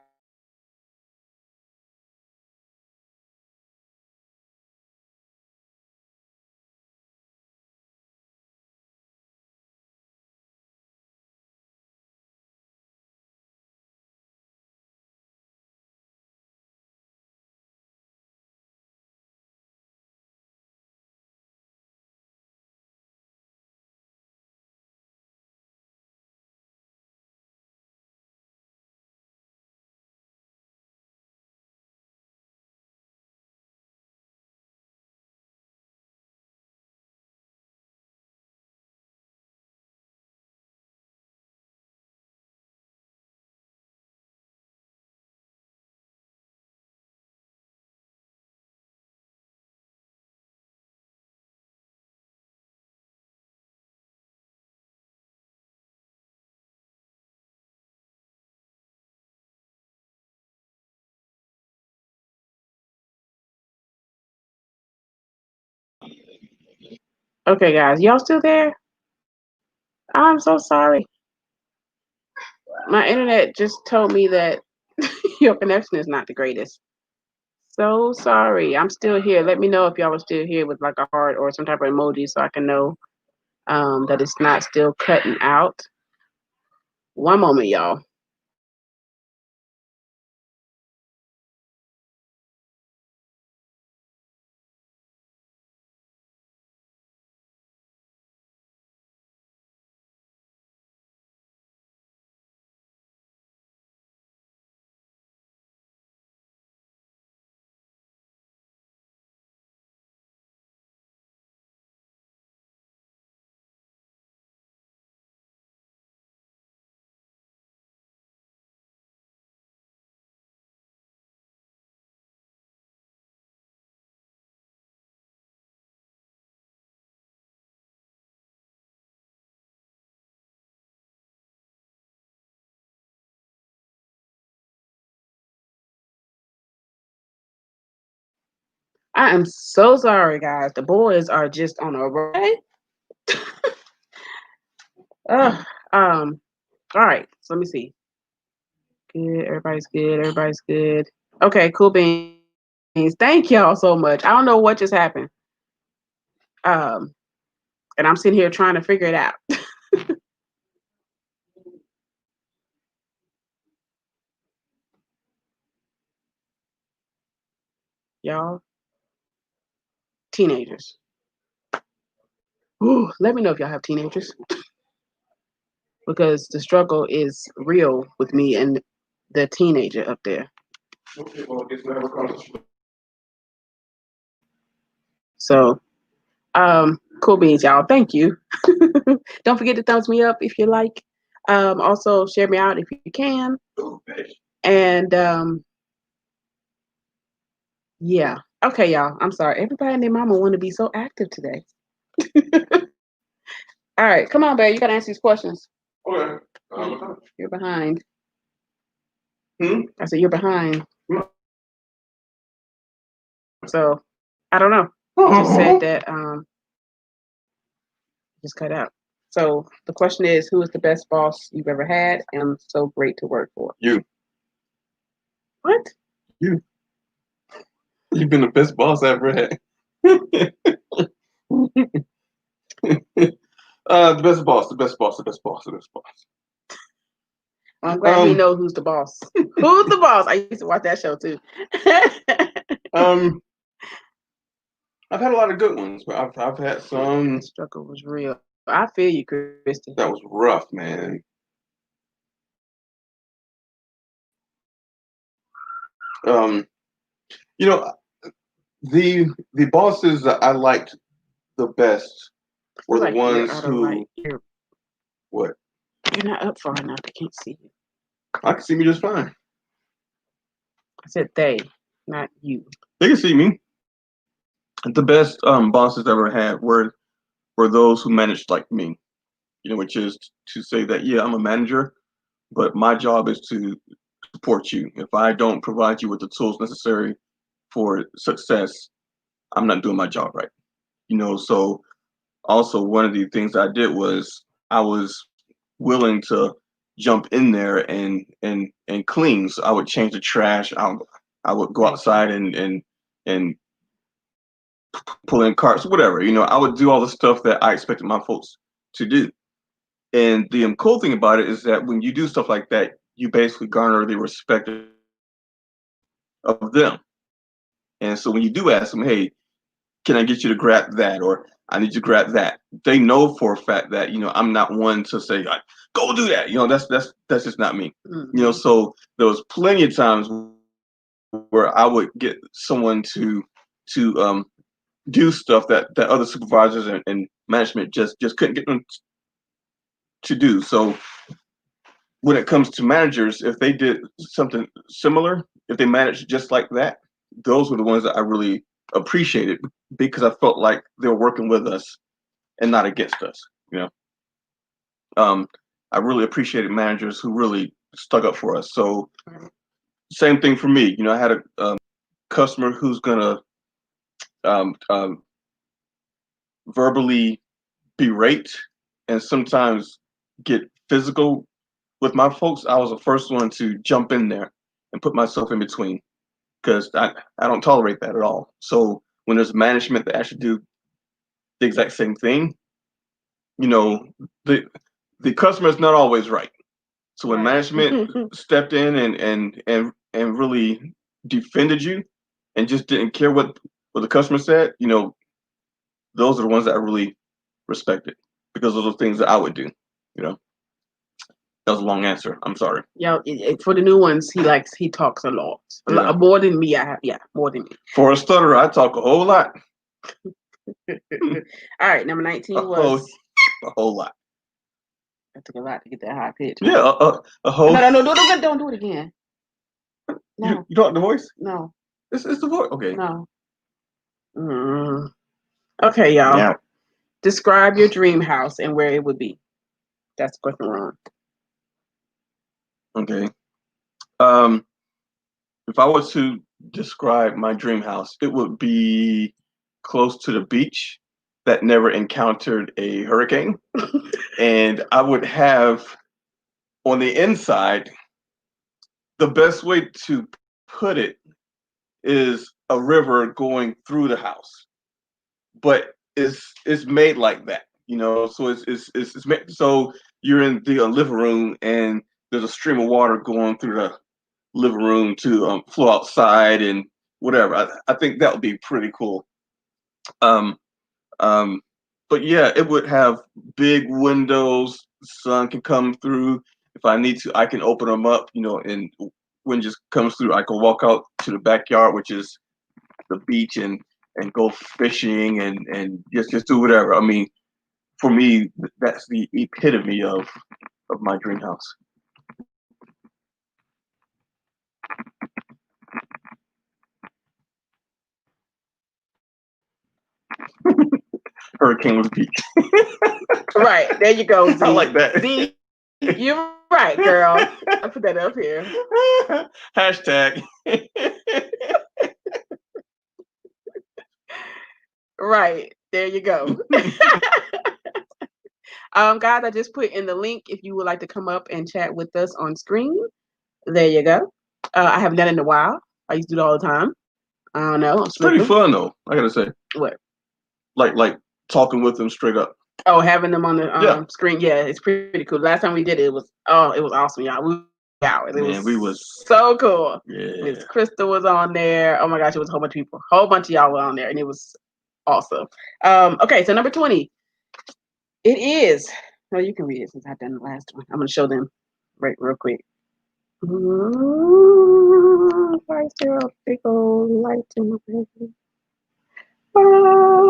Okay, guys, y'all still there? I'm so sorry. My internet just told me that your connection is not the greatest. So sorry. I'm still here. Let me know if y'all are still here with like a heart or some type of emoji so I can know that it's not still cutting out. One moment, y'all. I am so sorry, guys. The boys are just on a roll. All right. So let me see. Good. Everybody's good. Everybody's good. Okay, cool beans. Thank y'all so much. I don't know what just happened. And I'm sitting here trying to figure it out. Y'all, teenagers. Ooh, let me know if y'all have teenagers. Because the struggle is real with me and the teenager up there. Okay, well, I guess we'll have a conversation. So, cool beans, y'all. Thank you. Don't forget to thumbs me up if you like. Also share me out if you can. And yeah. Okay, y'all. I'm sorry. Everybody and their mama want to be so active today. All right, come on, babe. You gotta answer these questions. Okay. You're behind. Hmm? I said you're behind. So I don't know. You just said that just cut out. So the question is, who is the best boss you've ever had and so great to work for? You. What? You. You've been the best boss I ever had. The best boss, the best boss, the best boss, the best boss. I'm glad he knows who's the boss. Who's the boss? I used to watch that show too. I've had a lot of good ones, but I've had some. The struggle was real. I feel you, Christy. That was rough, man. You know, the bosses that I liked the best were the ones who. What? You're not up far enough. I can't see you. I can see me just fine. I said they, not you. They can see me. The best bosses I ever had were those who managed like me. You know, which is to say that yeah, I'm a manager, but my job is to support you. If I don't provide you with the tools necessary for success, I'm not doing my job right. You know, so also one of the things I did was I was willing to jump in there and clean. So I would change the trash. I would go outside and pull in carts, whatever. You know, I would do all the stuff that I expected my folks to do. And the cool thing about it is that when you do stuff like that, you basically garner the respect of them. And so when you do ask them, hey, can I get you to grab that? Or I need you to grab that. They know for a fact that, you know, I'm not one to say, like, go do that. You know, that's just not me. Mm-hmm. You know, so there was plenty of times where I would get someone to do stuff that other supervisors and management just couldn't get them to do. So when it comes to managers, if they did something similar, if they managed just like that, those were the ones that I really appreciated because I felt like they were working with us and not against us. You know, I really appreciated managers who really stuck up for us. So same thing for me. You know, I had a customer who's gonna verbally berate and sometimes get physical with my folks. I was the first one to jump in there and put myself in between because I don't tolerate that at all. So when there's management that actually do the exact same thing, you know, the customer is not always right. So when management stepped in and really defended you and just didn't care what the customer said, you know, those are the ones that I really respected because those are things that I would do. You know, that was a long answer. I'm sorry. Yeah, for the new ones, he talks a lot, more than me. More than me. For a stutterer, I talk a whole lot. All right, number 19 was a whole lot. That took a lot to get that high pitch. Huh? Yeah, a whole. No, don't do it again. No. You don't have the voice? No. It's the voice. Okay. No. Okay, y'all. Yeah. Describe your dream house and where it would be. That's the question we're on. Okay. If I was to describe my dream house, it would be close to the beach that never encountered a hurricane. And I would have on the inside, the best way to put it is a river going through the house, but it's made like that, you know. So it's made so you're in the living room and there's a stream of water going through the living room to flow outside and whatever. I think that would be pretty cool. Um, um, but yeah, it would have big windows. Sun can come through. If I need to, I can open them up, you know, and wind just comes through. I can walk out to the backyard, which is the beach, and go fishing and just do whatever. I mean, for me, that's the epitome of my dream house. Hurricane with beach. Right, there you go, Z. I like that. Z, you're right, girl. I put that up here. Hashtag. Right, there you go. Guys, I just put in the link if you would like to come up and chat with us on screen. There you go. I haven't done it in a while. I used to do it all the time. I don't know. It's pretty fun though, I gotta say. What? Like talking with them straight up. Oh, having them on the screen. Yeah, it's pretty cool. Last time we did it, it was awesome, y'all. We was so cool. Yeah. Miss Crystal was on there. Oh my gosh, it was a whole bunch of people. A whole bunch of y'all were on there, and it was awesome. Okay, so number 20. It is. No, you can read it since I've done the last one. I'm gonna show them right real quick. Why is there a big old light in my bedroom?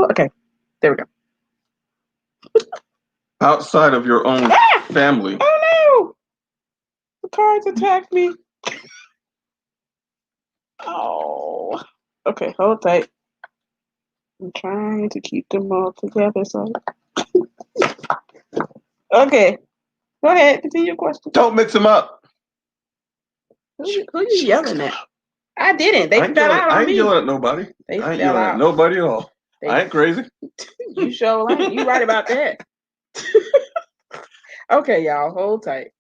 Okay, there we go. Outside of your own family. Oh no! The cards attacked me. Oh. Okay, hold tight. I'm trying to keep them all together. So. Okay. Go ahead. Continue your question. Don't mix them up. Who you yelling at? I didn't. They fell out on me. I ain't yelling at nobody. I ain't yelling at nobody at all. I ain't crazy. You sure ain't. You right about that. Okay, y'all. Hold tight.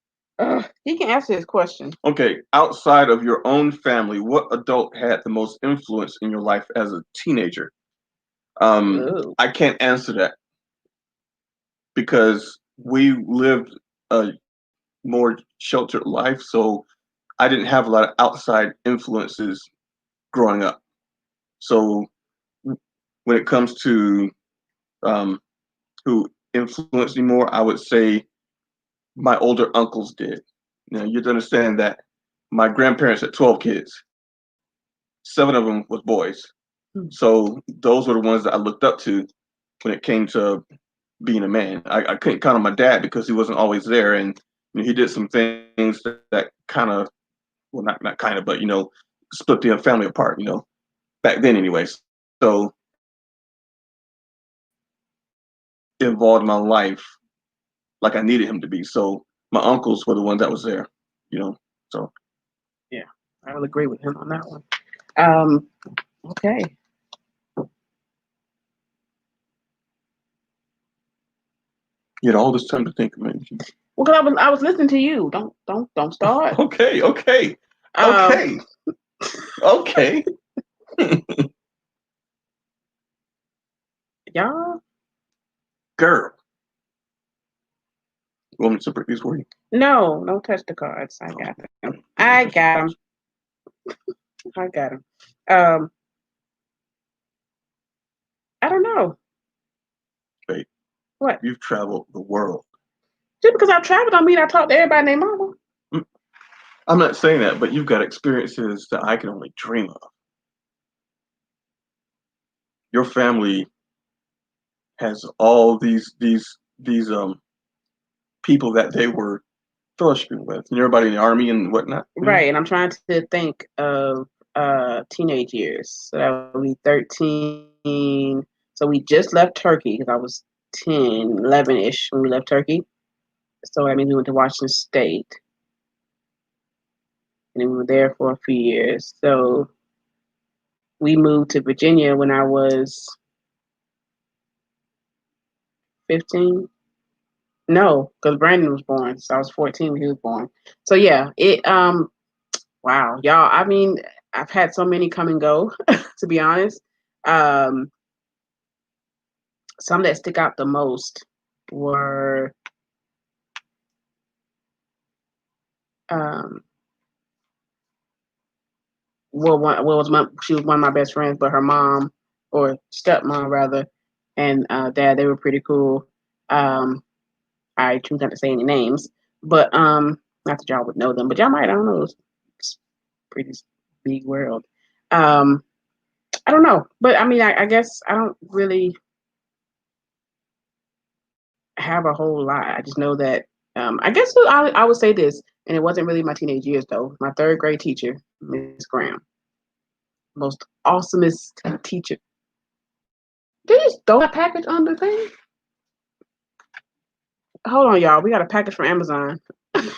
He can answer his question. Okay. Outside of your own family, what adult had the most influence in your life as a teenager? I can't answer that because we lived a more sheltered life, so I didn't have a lot of outside influences growing up. So when it comes to who influenced me more, I would say my older uncles did. Now you have to understand that my grandparents had 12 kids. 7 of them was boys. So those were the ones that I looked up to when it came to being a man. I couldn't count on my dad because he wasn't always there, and you know, he did some things that kind of, well, not kind of, but you know, split the family apart. You know, back then, anyways. So involved in my life like I needed him to be. So my uncles were the ones that was there. You know, so yeah, I will agree with him on that one. Okay. You had all this time to think, man. Well, because I was listening to you. Don't start. Okay. Y'all. Girl. You want me to separate these for you? No, don't touch the cards. I got them. I got them. I don't know. Wait. What? You've traveled the world. Just because I've traveled don't mean I talk to everybody named mama. I'm not saying that, but you've got experiences that I can only dream of. Your family has all these people that they were fellowshipping with, and everybody in the army and whatnot. Right, and I'm trying to think of teenage years. So that would be 13. So we just left Turkey because I was 10, 11-ish when we left Turkey. So that means we went to Washington State. And then we were there for a few years. So we moved to Virginia when I was 15. No, because Brandon was born, so I was 14 when he was born. So yeah, wow, y'all. I mean, I've had so many come and go, to be honest. Um, some that stick out the most were um, she was one of my best friends, but her mom or stepmom rather, and dad, they were pretty cool. I choose not to say any names, but not that y'all would know them, but y'all might. I don't know. It's pretty big world. I don't know, but I mean, I guess I don't really have a whole lot. I just know that I guess I would say this, and it wasn't really my teenage years though. My third grade teacher, Miss Graham, most awesomest teacher. Did you throw that package on the thing? Hold on, y'all. We got a package from Amazon.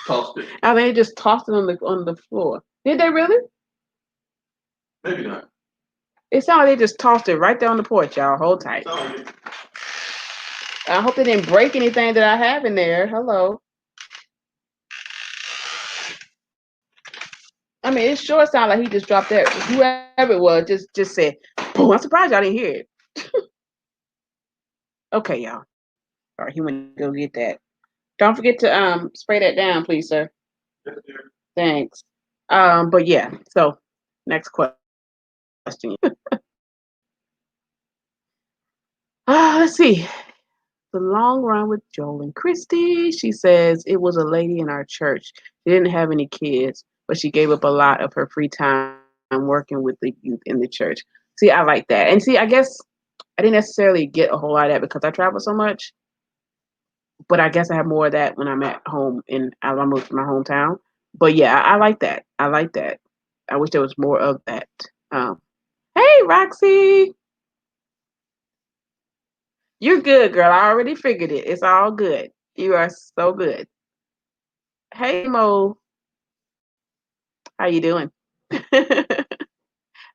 Tossed it. And they just tossed it on the floor. Did they really? Maybe not. It sounded like they just tossed it right there on the porch, y'all. Hold tight. Sorry. I hope they didn't break anything that I have in there. Hello. I mean, it sure sounded like he just dropped that. Whoever it was just said, "Boom!" I'm surprised y'all didn't hear it. Okay, y'all. All right, he went to go get that. Don't forget to spray that down, please, sir. Yes, dear. Thanks. But yeah. So, next question. Let's see. The Long Run with Joel and Christy. She says it was a lady in our church. She didn't have any kids, but she gave up a lot of her free time working with the youth in the church. See, I like that. And see, I guess I didn't necessarily get a whole lot of that because I travel so much. But I guess I have more of that when I'm at home in Alabama, my hometown. But yeah, I like that. I like that. I wish there was more of that. Hey, Roxy. You're good, girl. I already figured it. It's all good. You are so good. Hey, Mo. How you doing?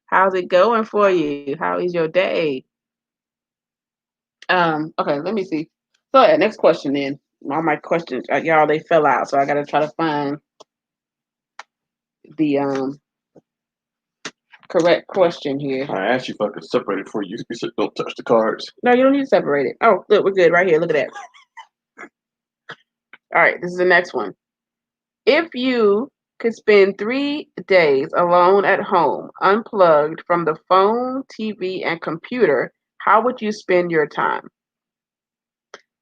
How's it going for you? How is your day? Okay, let me see. So yeah, next question then. All my questions, y'all, they fell out, so I gotta try to find the correct question here. I asked you if I could separate it for you. You said don't touch the cards. No, you don't need to separate it. Oh, look, we're good right here. Look at that. All right, this is the next one. If you could spend 3 days alone at home, unplugged from the phone, TV, and computer, how would you spend your time?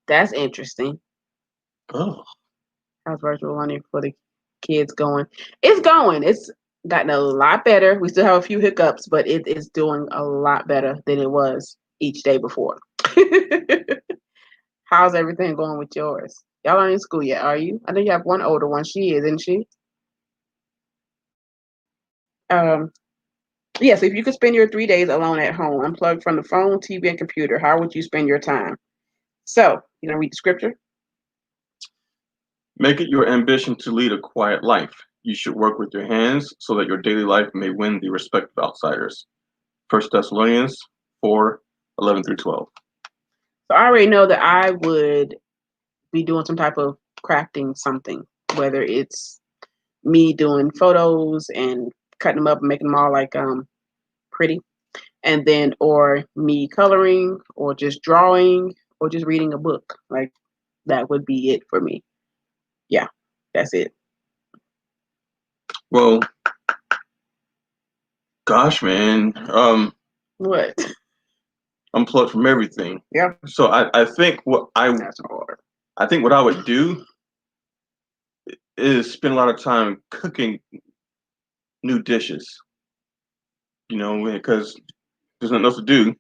That's interesting. Oh. How's virtual learning for the kids going? It's going. It's gotten a lot better. We still have a few hiccups, but it is doing a lot better than it was each day before. How's everything going with yours? Y'all aren't in school yet, are you? I know you have one older one. She is, isn't she? Um, yes, if you could spend your 3 days alone at home, unplugged from the phone, TV, and computer, how would you spend your time? So, you know, read the scripture. Make it your ambition to lead a quiet life. You should work with your hands so that your daily life may win the respect of outsiders. 1 Thessalonians 4:11 through 12. So I already know that I would be doing some type of crafting something, whether it's me doing photos and cutting them up and making them all like pretty, and then or me coloring or just drawing or just reading a book. Like that would be it for me. Yeah, that's it. Well, gosh, man, What? unplugged from everything. Yeah, So I think that's hard. I think what I would do is spend a lot of time cooking new dishes. You know, because there's nothing else to do.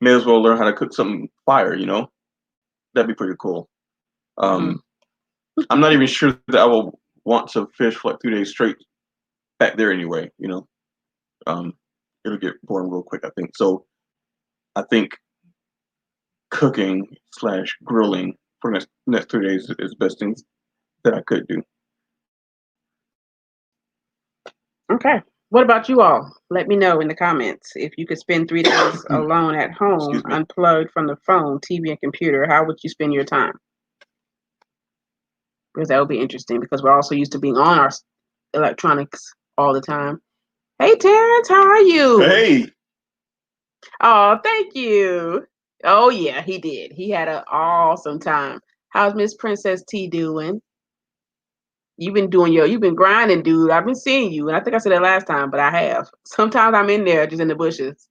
May as well learn how to cook something fire. You know, that'd be pretty cool. Mm-hmm. I'm not even sure that I will want to fish for like 3 days straight back there anyway. You know, um, it'll get boring real quick. I think so. I think cooking slash grilling for next 3 days is the best thing that I could do. Okay. What about you all? Let me know in the comments. If you could spend 3 days alone at home, Excuse me. unplugged from the phone, TV, and computer, how would you spend your time? Because that would be interesting because we're also used to being on our electronics all the time. Hey, Terrence, how are you? Hey. Oh, thank you. Oh, yeah, he did. He had an awesome time. How's Miss Princess T doing? You've been grinding, dude. I've been seeing you. And I think I said that last time, but I have. Sometimes I'm in there just in the bushes.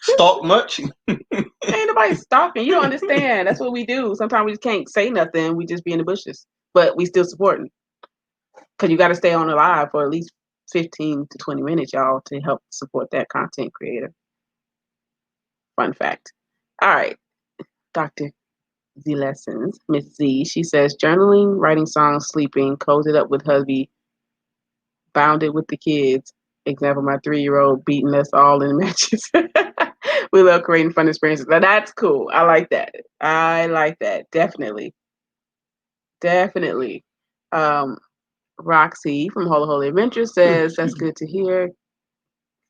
Stalk much? Ain't nobody stalking. You don't understand. That's what we do. Sometimes we just can't say nothing. We just be in the bushes. But we still supporting. Because you got to stay on alive for at least 15 to 20 minutes, y'all, to help support that content creator. Fun fact. All right. Dr. Z Lessons, Miss Z, she says journaling, writing songs, sleeping, cozied up with hubby, bounded with the kids. Example, my 3-year-old beating us all in matches. We love creating fun experiences. Now that's cool. I like that. Definitely. Definitely. Roxy from Holy Holy Adventure says that's good to hear.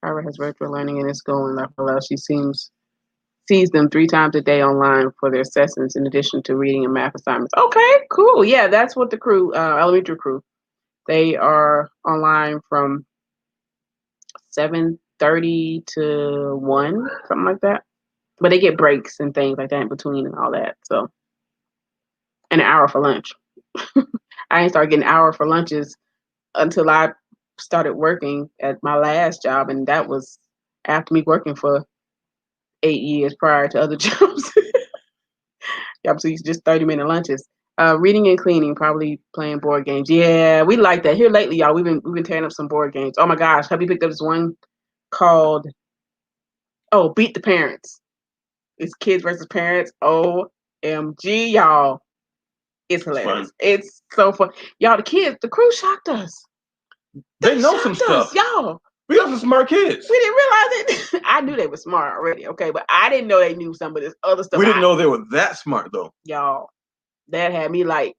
Kyra has virtual learning and it's going like well. She sees them 3 times a day online for their sessions in addition to reading and math assignments. Okay, cool. Yeah, that's what the crew, elementary crew, they are online from 7:30 to 1, something like that. But they get breaks and things like that in between and all that. So, and an hour for lunch. I ain't started getting an hour for lunches until I started working at my last job, and that was after me working for 8 years prior to other jobs. Yep, so just 30-minute lunches. Reading and cleaning, probably playing board games. Yeah, we like that. Here lately, y'all, we've been tearing up some board games. Oh my gosh, have you picked up this one called Beat the Parents? It's kids versus parents. OMG, y'all. It's hilarious. It's so fun. Y'all, the crew shocked us. They know some stuff. Y'all. We got some smart kids. We didn't realize it. I knew they were smart already, okay, but I didn't know they knew some of this other stuff. We didn't know they were that smart, though. Y'all, that had me like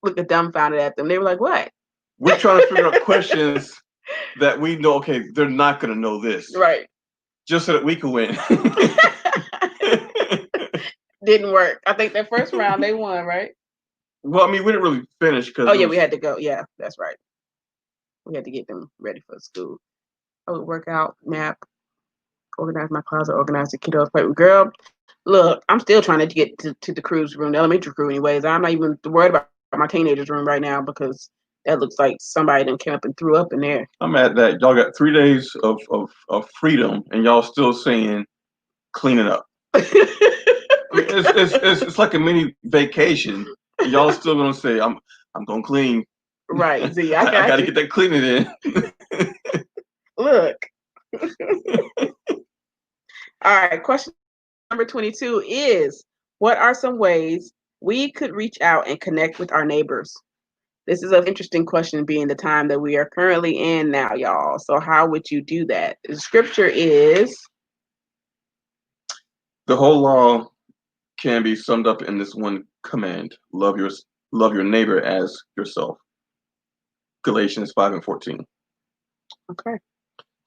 looking dumbfounded at them. They were like, what? We're trying to figure out questions that we know, okay, they're not going to know this. Right. Just so that we can win. Didn't work. I think that first round they won, right? Well, I mean, we didn't really finish because. Oh, yeah, we had to go. Yeah, that's right. We had to get them ready for school. I would work out, nap, organize my closet, organize the kiddos. But girl, look, I'm still trying to get to the crew's room, the elementary crew, anyways. I'm not even worried about my teenagers' room right now because that looks like somebody done came up and threw up in there. I'm at that. Y'all got 3 days of freedom, and y'all still saying clean it up. I mean, it's like a mini vacation. Y'all still gonna say I'm gonna clean. Right. See, I gotta get that cleaning in. Look. All right. Question number 22 is: what are some ways we could reach out and connect with our neighbors? This is an interesting question, being the time that we are currently in now, y'all. So, how would you do that? The scripture is the whole law can be summed up in this one command: love your neighbor as yourself. Galatians 5:14. Okay.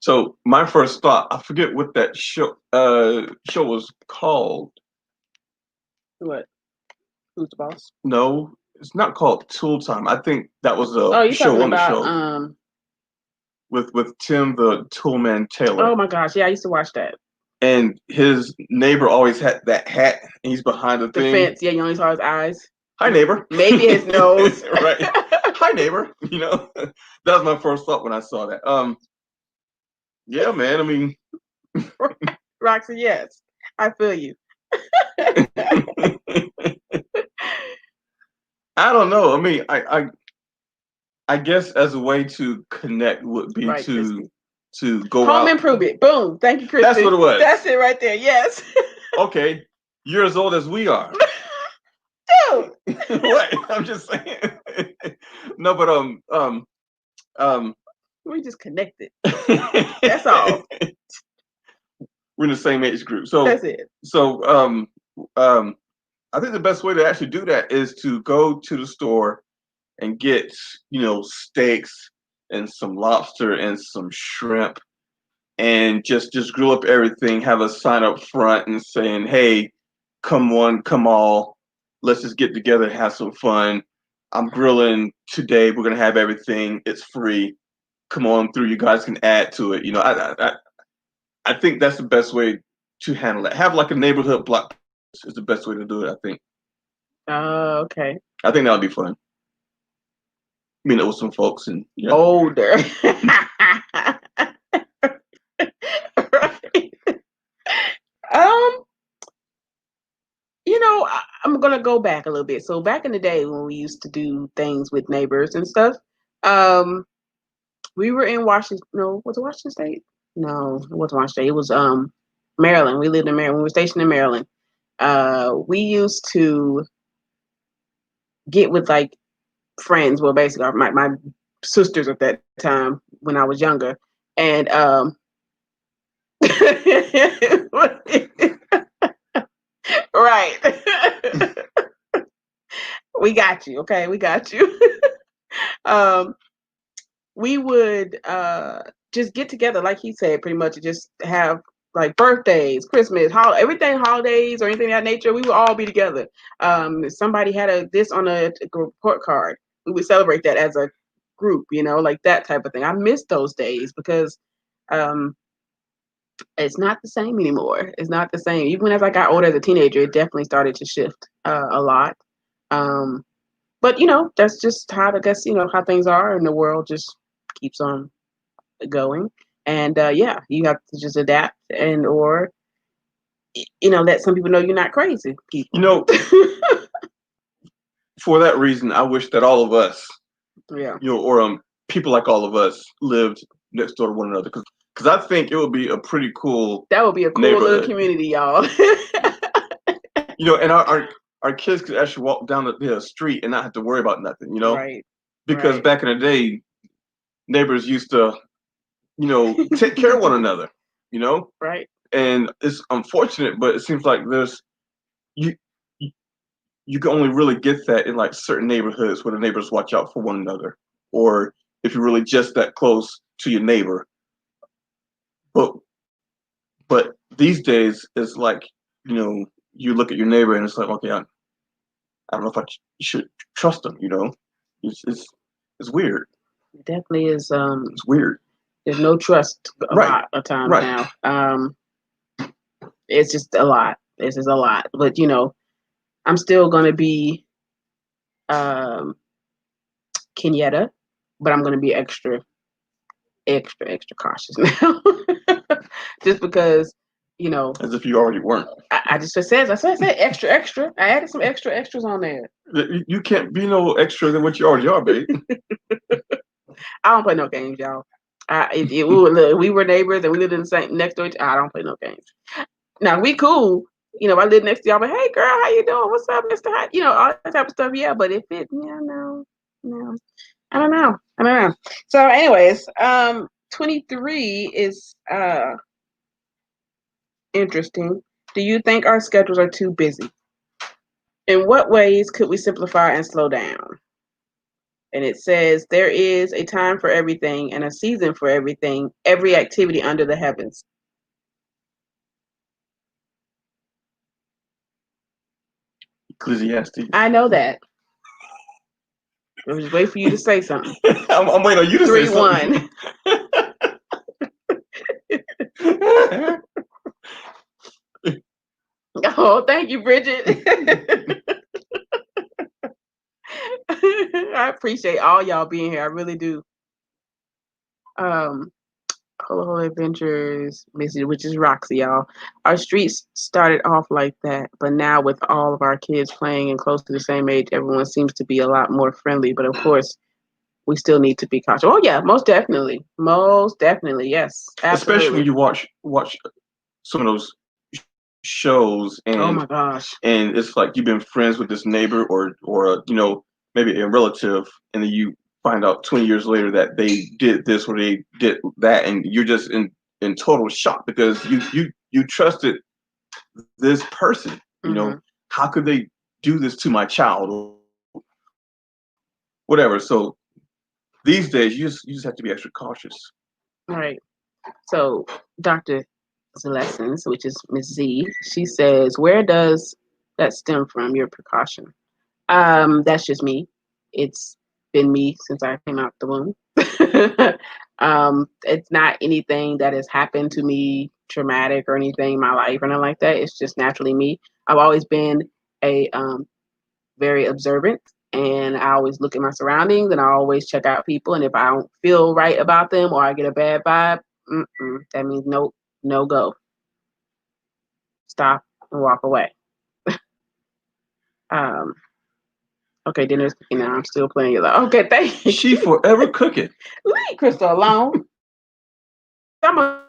So my first thought, I forget what that show was called. What? Who's the boss? No, it's not called Tool Time. I think that was a show on the show. With Tim the Toolman Taylor. Oh my gosh, yeah, I used to watch that. And his neighbor always had that hat, and he's behind the thing. Fence. Yeah, you only saw his eyes. Hi, neighbor. Maybe his nose. Right. Hi, neighbor. You know, that was my first thought when I saw that. Yeah, man. I mean, Roxy, yes, I feel you. I don't know. I mean, I guess as a way to connect would be right, to go home out. improvement. Boom. Thank you, Christy. That's what it was. That's it right there. Yes. Okay, you're as old as we are. Dude. What? I'm just saying. No, but we just connected. That's all. We're in the same age group, so that's it. So I think the best way to actually do that is to go to the store and get steaks and some lobster and some shrimp, and just grill up everything. Have a sign up front and saying, "Hey, come one, come all. Let's just get together and have some fun. I'm grilling today. We're gonna have everything. It's free. Come on through. You guys can add to it." I think that's the best way to handle it. Have like a neighborhood block is the best way to do it. I think. Okay. I think that would be fun. Meet up with some folks and older. Right. I'm gonna go back a little bit. So back in the day when we used to do things with neighbors and stuff, we were in Washington. No, was it Washington State? No, it wasn't Washington State. It was Maryland. We lived in Maryland. We were stationed in Maryland. We used to get with like friends. Well, basically, my sisters at that time when I was younger, and right. We got you. Okay, we got you. We would just get together, like he said, pretty much just have like birthdays, Christmas, everything, holidays or anything of that nature. We would all be together. If somebody had this on a report card, we would celebrate that as a group, like that type of thing. I miss those days because it's not the same anymore. It's not the same. Even as I got older as a teenager, it definitely started to shift a lot. But that's just how I guess how things are, and the world just keeps on going. And yeah, you have to just adapt and or let some people know you're not crazy. For that reason, I wish that all of us, yeah, or people like all of us lived next door to one another, because I think it would be a pretty cool. That would be a cool little community, y'all. And our kids could actually walk down the street and not have to worry about nothing. Right. Because back in the day, neighbors used to, take care of one another. Right. And it's unfortunate, but it seems like you can only really get that in like certain neighborhoods where the neighbors watch out for one another, or if you're really just that close to your neighbor. But these days it's like, you look at your neighbor and it's like, okay, I don't know if I should trust them. It's weird. It definitely is. It's weird. There's no trust a lot of times now. It's just a lot. It's just a lot. But I'm still gonna be Kenyatta, but I'm gonna be extra cautious now. Just because, as if you already weren't. I said extra. I added some extras on there. You can't be no extra than what you already are, babe. I don't play no games, y'all. We were neighbors and we lived in the same next door. I don't play no games. Now we cool. I live next to y'all, but hey girl, how you doing? What's up, Mr. Hot? All that type of stuff. Yeah, but if it, no. I don't know. So, anyways, 23 is interesting. Do you think our schedules are too busy? In what ways could we simplify and slow down? And it says there is a time for everything and a season for everything, every activity under the heavens. Ecclesiastes. I know that. I was just waiting for you to say something. I'm waiting on you to say something. 3-1. Oh, thank you, Bridget. I appreciate all y'all being here. I really do. Holy Adventures, Missy, which is Roxy, y'all. Our streets started off like that, but now with all of our kids playing and close to the same age, everyone seems to be a lot more friendly. But of course, we still need to be cautious. Oh yeah, most definitely, yes, absolutely. Especially when you watch some of those shows, and oh my gosh, and it's like you've been friends with this neighbor or maybe a relative, and then you find out 20 years later that they did this or they did that, and you're just in total shock because you trusted this person. How could they do this to my child? Whatever. So these days you just have to be extra cautious. All right. So Dr. Lessons, which is Miss Z, she says, where does that stem from, your precaution? That's just me. It's been me since I came out the womb. It's not anything that has happened to me traumatic or anything in my life or nothing like that. It's just naturally me. I've always been a very observant, and I always look at my surroundings, and I always check out people. And if I don't feel right about them or I get a bad vibe, that means nope, no go. Stop and walk away. Okay, dinner's cooking now. I'm still playing it. Okay, thank you. She forever cooking. Leave Crystal alone. I'm gonna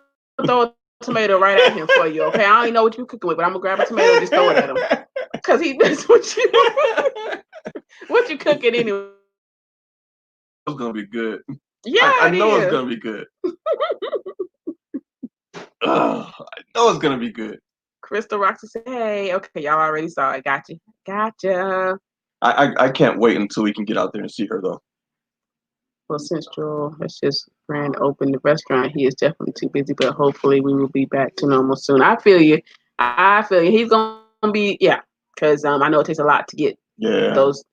throw a tomato right at him for you. Okay, I don't even know what you're cooking with, but I'm gonna grab a tomato and just throw it at him. Cause that's what you what you cooking anyway. It's gonna be good. Yeah, I know it's gonna be good. I know it's gonna be good. Crystal Roxy said, "Hey, okay, y'all already saw it. Gotcha. I can't wait until we can get out there and see her though. Well, since Joel has just grand opened the restaurant, he is definitely too busy. But hopefully, we will be back to normal soon. I feel you. He's gonna be because I know it takes a lot to get those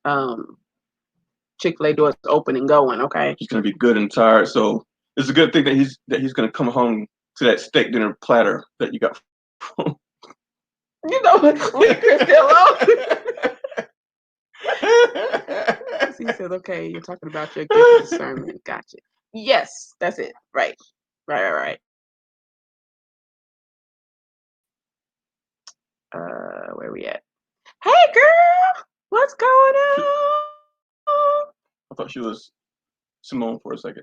Chick-fil-A doors open and going. Okay, he's gonna be good and tired, so it's a good thing that he's gonna come home to that steak dinner platter that you got. You know, leave Crystal alone. He said, "Okay, you're talking about your gift of discernment. Gotcha. Yes, that's it. Right. Where we at? Hey, girl, what's going on?" I thought she was Simone for a second.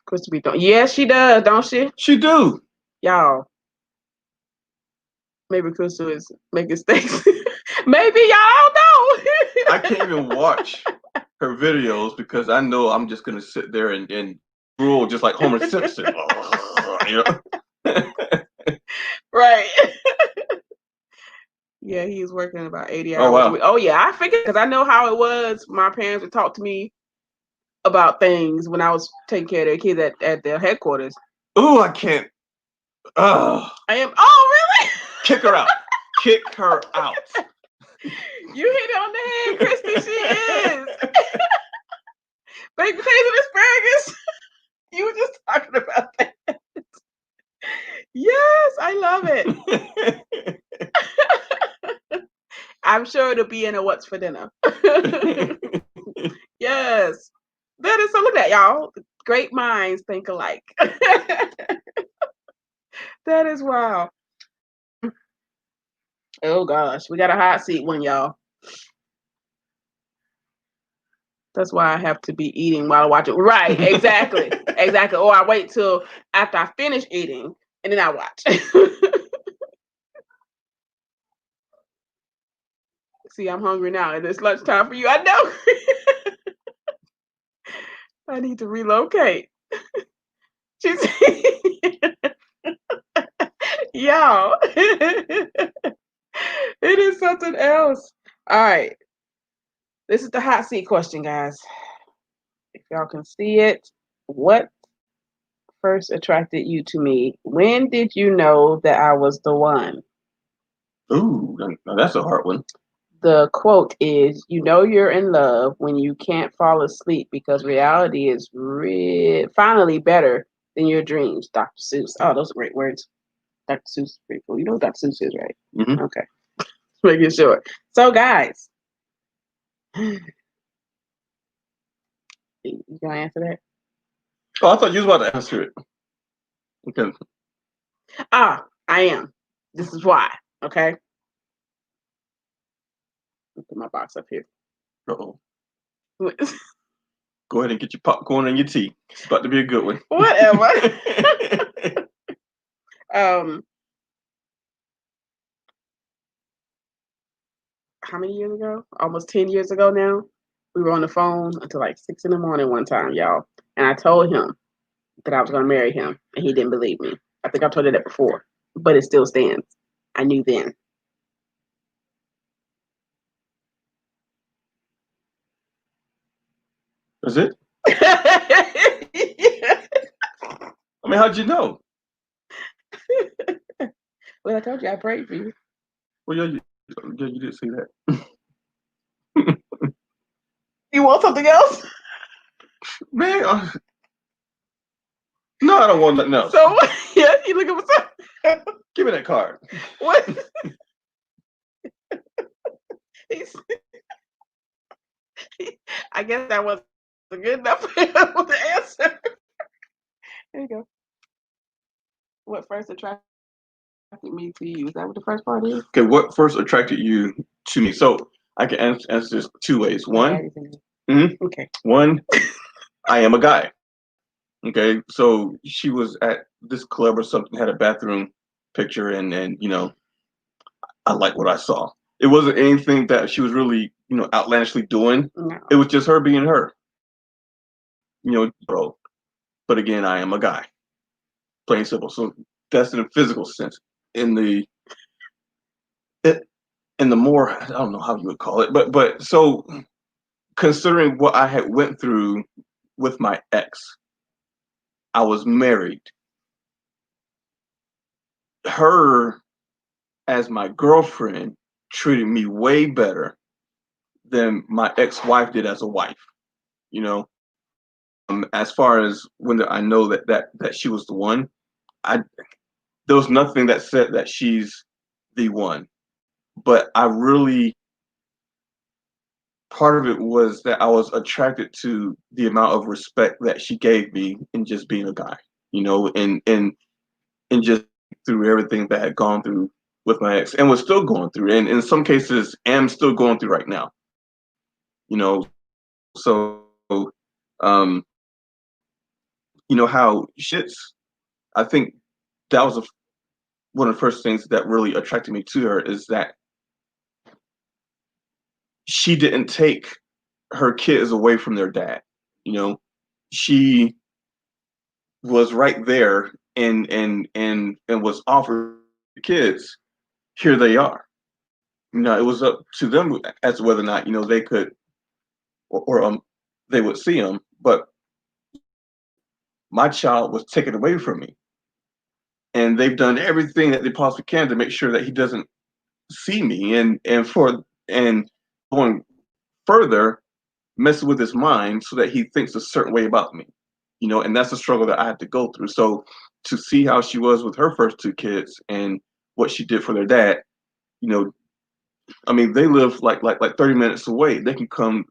Crystal be doing. Yes, she does, don't she? She do. Y'all. Maybe Crystal is making steaks. Maybe y'all know. I can't even watch her videos because I know I'm just gonna sit there and drool just like Homer Simpson. You know? Right. Yeah, he's working about 80 hours a week. Oh yeah, I figured because I know how it was. My parents would talk to me about things when I was taking care of their kids at their headquarters. Oh, I can't. I am. Oh, really? Kick her out. Kick her out. You hit it on the head, Christy. She is. Baked potatoes and asparagus. You were just talking about that. Yes, I love it. I'm sure it'll be in a what's for dinner. Yes. That is so. Look at that, y'all. Great minds think alike. That is wow. Oh gosh, we got a hot seat one, y'all. That's why I have to be eating while I watch it. Right, exactly. Exactly. Or I wait till after I finish eating and then I watch. See, I'm hungry now and it's lunchtime for you. I know. I need to relocate. She's y'all. It is something else. All right. This is the hot seat question, guys. If y'all can see it, what first attracted you to me? When did you know that I was the one? Ooh, that's a hard one. The quote is, "You know you're in love when you can't fall asleep because reality is finally better than your dreams." Dr. Seuss. Oh, those are great words. Dr. Seuss is pretty cool. You know what Dr. Seuss is, right? Mm-hmm. Okay. Making sure. So, guys, you gonna answer that? Oh, I thought you was about to answer it. Okay. I am. This is why. Okay. Put my box up here. Uh-oh. Go ahead and get your popcorn and your tea. It's about to be a good one. Whatever. How many years ago? Almost 10 years ago now. We were on the phone until like 6 a.m. one time, y'all. And I told him that I was going to marry him, and he didn't believe me. I think I've told you that before, but it still stands. I knew then. Is it? Yeah. I mean, how'd you know? Well, I told you I prayed for you. Well, yeah, you did see that. You want something else? Man, no, I don't want nothing else. So, yeah, you looking for something? Give me that card. What? I guess that wasn't good enough for him to answer. There you go. What first attracted me to you? Is that what the first part is? Okay, what first attracted you to me? So I can answer this two ways. One, okay. One, I am a guy. Okay, so she was at this club or something, had a bathroom picture, and you know, I like what I saw. It wasn't anything that she was really, you know, outlandishly doing. No. It was just her being her. You know, bro. But again, I am a guy. Plain and simple. So that's in a physical sense. In the more, I don't know how you would call it, but so considering what I had went through with my ex, I was married. Her as my girlfriend treated me way better than my ex-wife did as a wife. You know, as far as when I know that she was the one, there was nothing that said that she's the one. But I really, part of it was that I was attracted to the amount of respect that she gave me in just being a guy, you know, and just through everything that had gone through with my ex and was still going through, and in some cases am still going through right now, you know. So, um, you know how shits. I think that was one of the first things that really attracted me to her is that she didn't take her kids away from their dad. You know, she was right there and was offered the kids. Here they are. You know, it was up to them as to whether or not, you know, they could or they would see them. But my child was taken away from me, and they've done everything that they possibly can to make sure that he doesn't see me, and going further, messing with his mind so that he thinks a certain way about me, you know. And that's a struggle that I had to go through. So to see how she was with her first two kids and what she did for their dad, you know, I mean, they live like 30 minutes away. They can come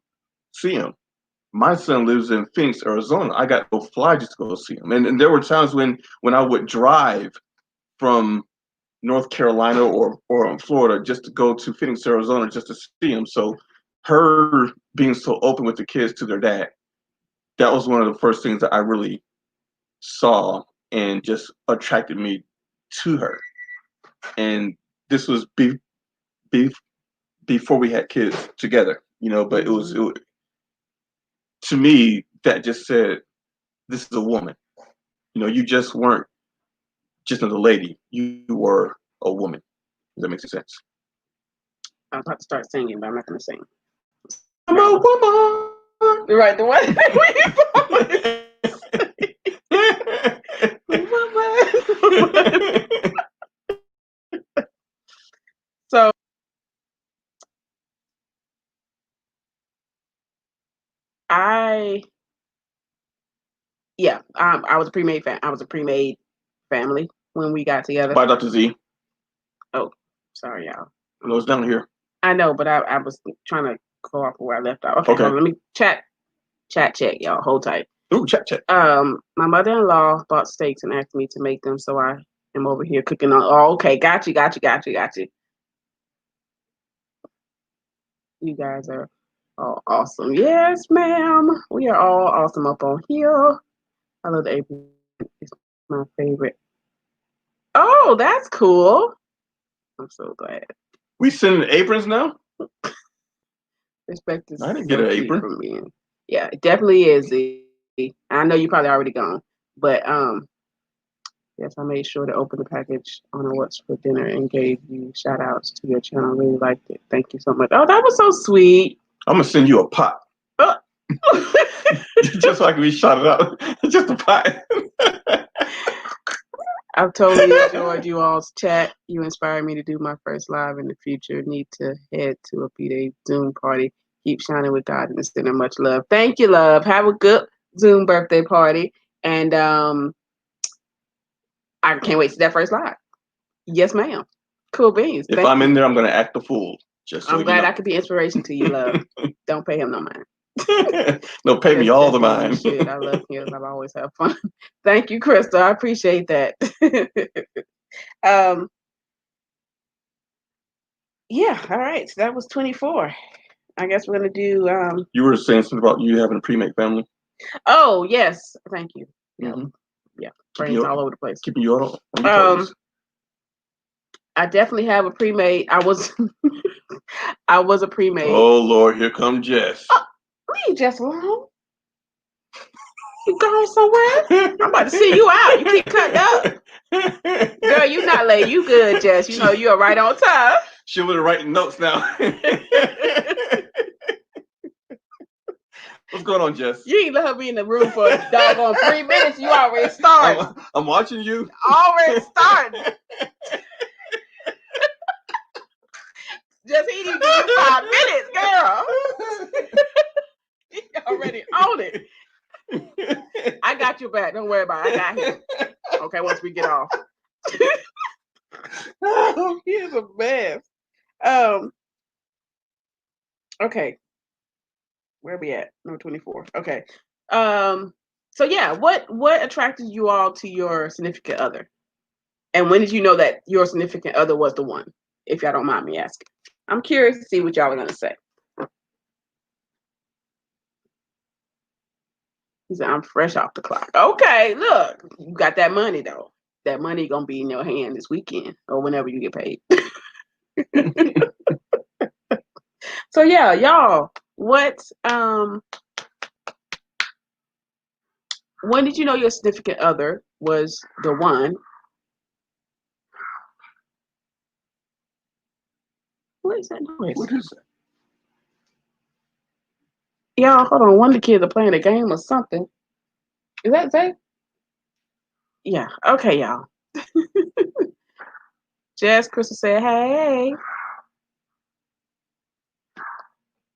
see him. My son lives in Phoenix, Arizona. I got to go fly just to go see him. And there were times when I would drive from North Carolina or Florida just to go to Phoenix, Arizona, just to see him. So her being so open with the kids to their dad, that was one of the first things that I really saw and just attracted me to her. And this was before we had kids together, you know. But it was to me that just said, this is a woman. You know, you just weren't just another lady. You were a woman. Does that make sense? I was about to start singing, but I'm not going to sing. I'm a woman. You're right. The one. So I was a pre-made I was a pre-made family when we got together. By Dr. Z. Oh, sorry, y'all. It was down here. I know, but I was trying to go off where I left off. Okay. Let me chat check, y'all. Hold tight. Ooh, chat. My mother-in-law bought steaks and asked me to make them, so I am over here cooking on. Oh, okay. Got you. You guys are all awesome. Yes, ma'am. We are all awesome up on here. I love the apron. It's my favorite. Oh, that's cool. I'm so glad. We sending aprons now? Respect is I didn't get an apron from me. Yeah, it definitely is. I know you probably already gone, but yes, I made sure to open the package on What's for Dinner and gave you shout outs to your channel. I really liked it. Thank you so much. Oh, that was so sweet. I'm gonna send you a pot. Just so I can be shouted out. Just a pie. I've totally enjoyed you all's chat. You inspired me to do my first live in the future. Need to head to a P-Day Zoom party. Keep shining with God in the center. Much love. Thank you, love. Have a good Zoom birthday party. And I can't wait to that first live. Yes, ma'am. Cool beans. If I'm in there, I'm going to act the fool. Just so I'm glad you know. I could be inspiration to you, love. Don't pay him no mind. No, pay me all the mind. Shit, I love kids. I've always had fun. Thank you, Crystal. I appreciate that. Yeah, all right. So that was 24. I guess we're gonna do You were saying something about you having a pre-made family. Oh yes, thank you. Yeah. Mm-hmm. Yeah. Brains all over the place. Keeping you all on your toes. I definitely have a pre-made. I was I was a pre-made. Oh Lord, here comes Jess. Leave Jess alone. You going somewhere? I'm about to see you out. You keep cutting up. Girl, you not late. You good, Jess. You know you're right on time. She was writing notes now. What's going on, Jess? You ain't let her be in the room for a doggone 3 minutes. You already started. I'm watching you. Already starting. Just he didn't give you 5 minutes, girl. He already on it. I got your back. Don't worry about it. I got him. Okay, once we get off. He's a mess. Okay. Where are we at? Number 24. Okay. So yeah, what attracted you all to your significant other? And when did you know that your significant other was the one? If y'all don't mind me asking. I'm curious to see what y'all are gonna say. He said, I'm fresh off the clock. Okay, look, you got that money though. That money gonna be in your hand this weekend or whenever you get paid. So yeah, y'all, what when did you know your significant other was the one? What is that noise? What is that? Y'all, hold on. One of the kids are playing a game or something. Is that Zay? Yeah. Okay, y'all. Jess Crystal said, hey.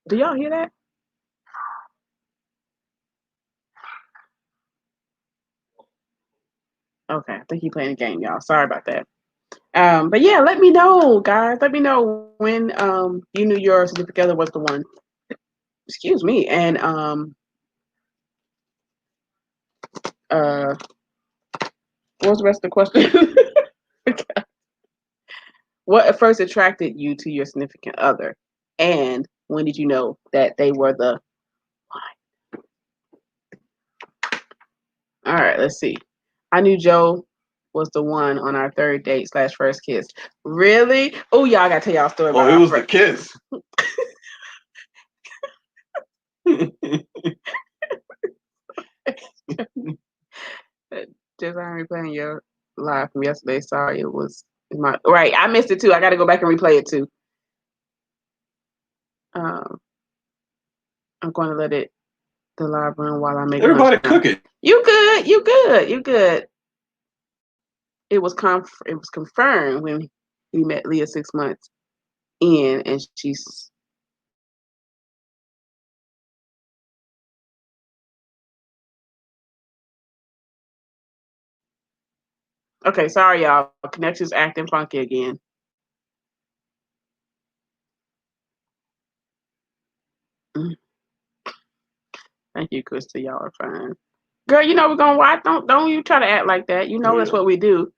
Do y'all hear that? Okay, I think he's playing a game, y'all. Sorry about that. But yeah, let me know, guys. Let me know when you knew your significant other was the one. Excuse me. And what was the rest of the question? What at first attracted you to your significant other? And when did you know that they were the one? All right, let's see. I knew Joe was the one on our third date / first kiss. Really? Oh, y'all gotta tell y'all a story about it was the kiss. Just I'm replaying your live from yesterday. Sorry, it was my right. I missed it too. I got to go back and replay it too. I'm going to let the live run while I make everybody cooking. You good? You good? You good? It was confirmed when we met Leah 6 months in, and she's. Okay, sorry, y'all. Connection's acting funky again. Thank you, Krista. Y'all are fine. Girl, you know we're gonna watch. Don't you try to act like that. You know that's what we do.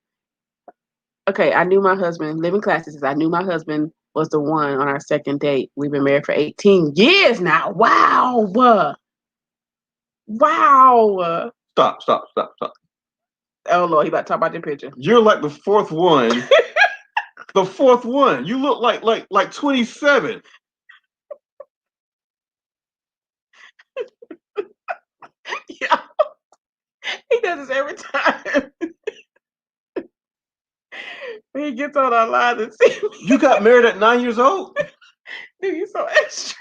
Okay, I knew my husband. Living Classes. I knew my husband was the one on our second date. We've been married for 18 years now. Wow. Wow. Stop. Oh Lord, he about to talk about the picture. You're like the fourth one. The fourth one. You look like 27. Yeah. He does this every time. He gets on our live and see me. You got married at 9 years old? Dude, you so extra.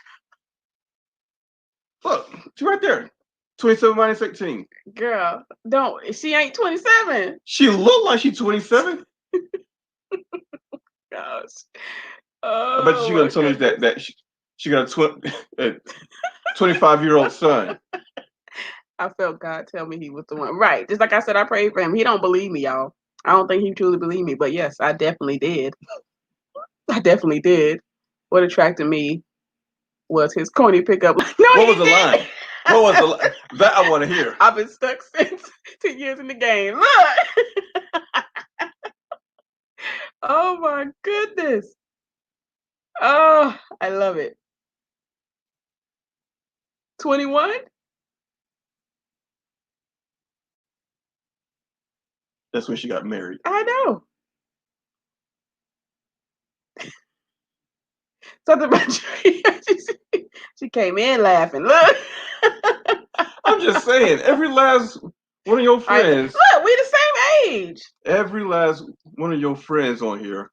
Look, She's right there. 27 minus 18. Girl, don't. She ain't 27. She look like she's 27. Gosh. I bet Oh you my gonna tell me goodness. that she got a 25-year-old son. I felt God tell me he was the one. Right. Just like I said, I prayed for him. He don't believe me, y'all. I don't think he truly believed me. But yes, I definitely did. I definitely did. What attracted me was his corny pickup. No, What he was the didn't. line? What was the line? That I want to hear. I've been stuck since 10 years in the game. Look. Oh my goodness. Oh, I love it. 21? That's when she got married. I know. Something about you. She came in laughing. Look. I'm just saying, every last one of your friends. Look, we the same age. Every last one of your friends on here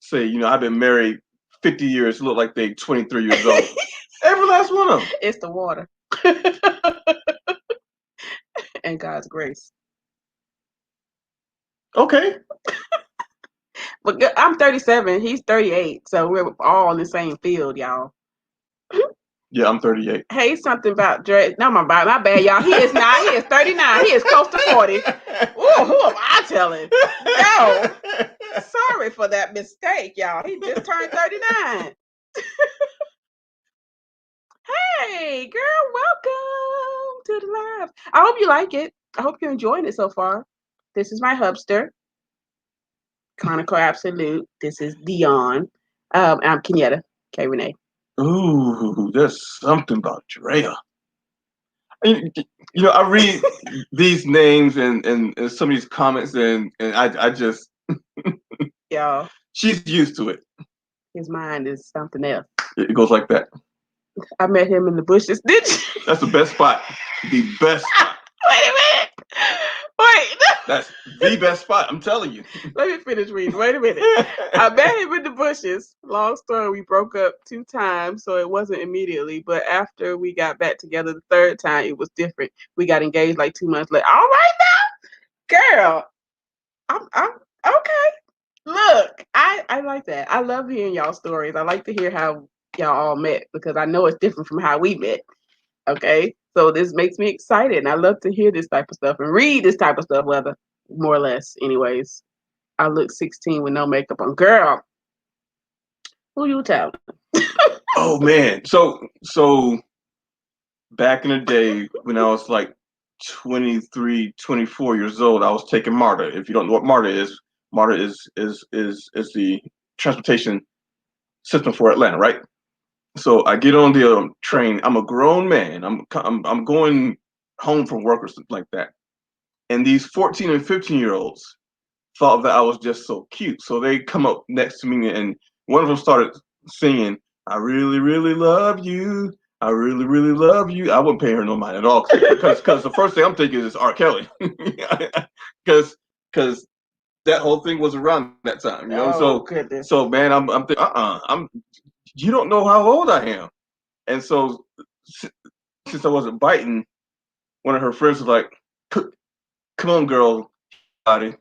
say, I've been married 50 years, look like they 23 years old. Every last one of them. It's the water. And God's grace. Okay. But I'm 37. He's 38. So we're all in the same field, y'all. Yeah, I'm 38. Hey, something about Dre. No, my bad, y'all. He is not. He is 39. He is close to 40. Ooh, who am I telling? No. Sorry for that mistake, y'all. He just turned 39. Hey, girl, welcome to the live. I hope you like it. I hope you're enjoying it so far. This is my hubster, Chronicle Absolute. This is Dion. I'm Kenyatta, K. René. Ooh, there's something about Drea. I read these names and some of these comments, and I just Y'all, she's used to it. his mind is something else. It goes like that. I met him in the bushes. Did you? That's the best spot. The best spot. Wait a minute. Wait. That's the best spot. I'm telling you. Let me finish reading. Wait a minute. I met him in the bushes. Long story, we broke up 2 times, so it wasn't immediately. But after we got back together the 3rd time, it was different. We got engaged like 2 months later. All right now, girl. I'm okay. Look, I like that. I love hearing y'all stories. I like to hear how y'all all met because I know it's different from how we met. Okay, so this makes me excited, and I love to hear this type of stuff and read this type of stuff, whether more or less. Anyways, I look 16 with no makeup on. Girl, who you telling? Oh man, so back in the day when I was like 23, 24 years old, I was taking MARTA. If you don't know what MARTA is the transportation system for Atlanta, right? So I get on the train. I'm a grown man. I'm going home from work or something like that. And these 14 and 15-year-olds thought that I was just so cute. So they come up next to me, and one of them started singing, "I really, really love you. I really, really love you." I wouldn't pay her no mind at all because the first thing I'm thinking is R. Kelly, because that whole thing was around that time, Goodness. So man, I'm thinking, you don't know how old I am, and so since I wasn't biting, one of her friends was like, "Come on, girl, body."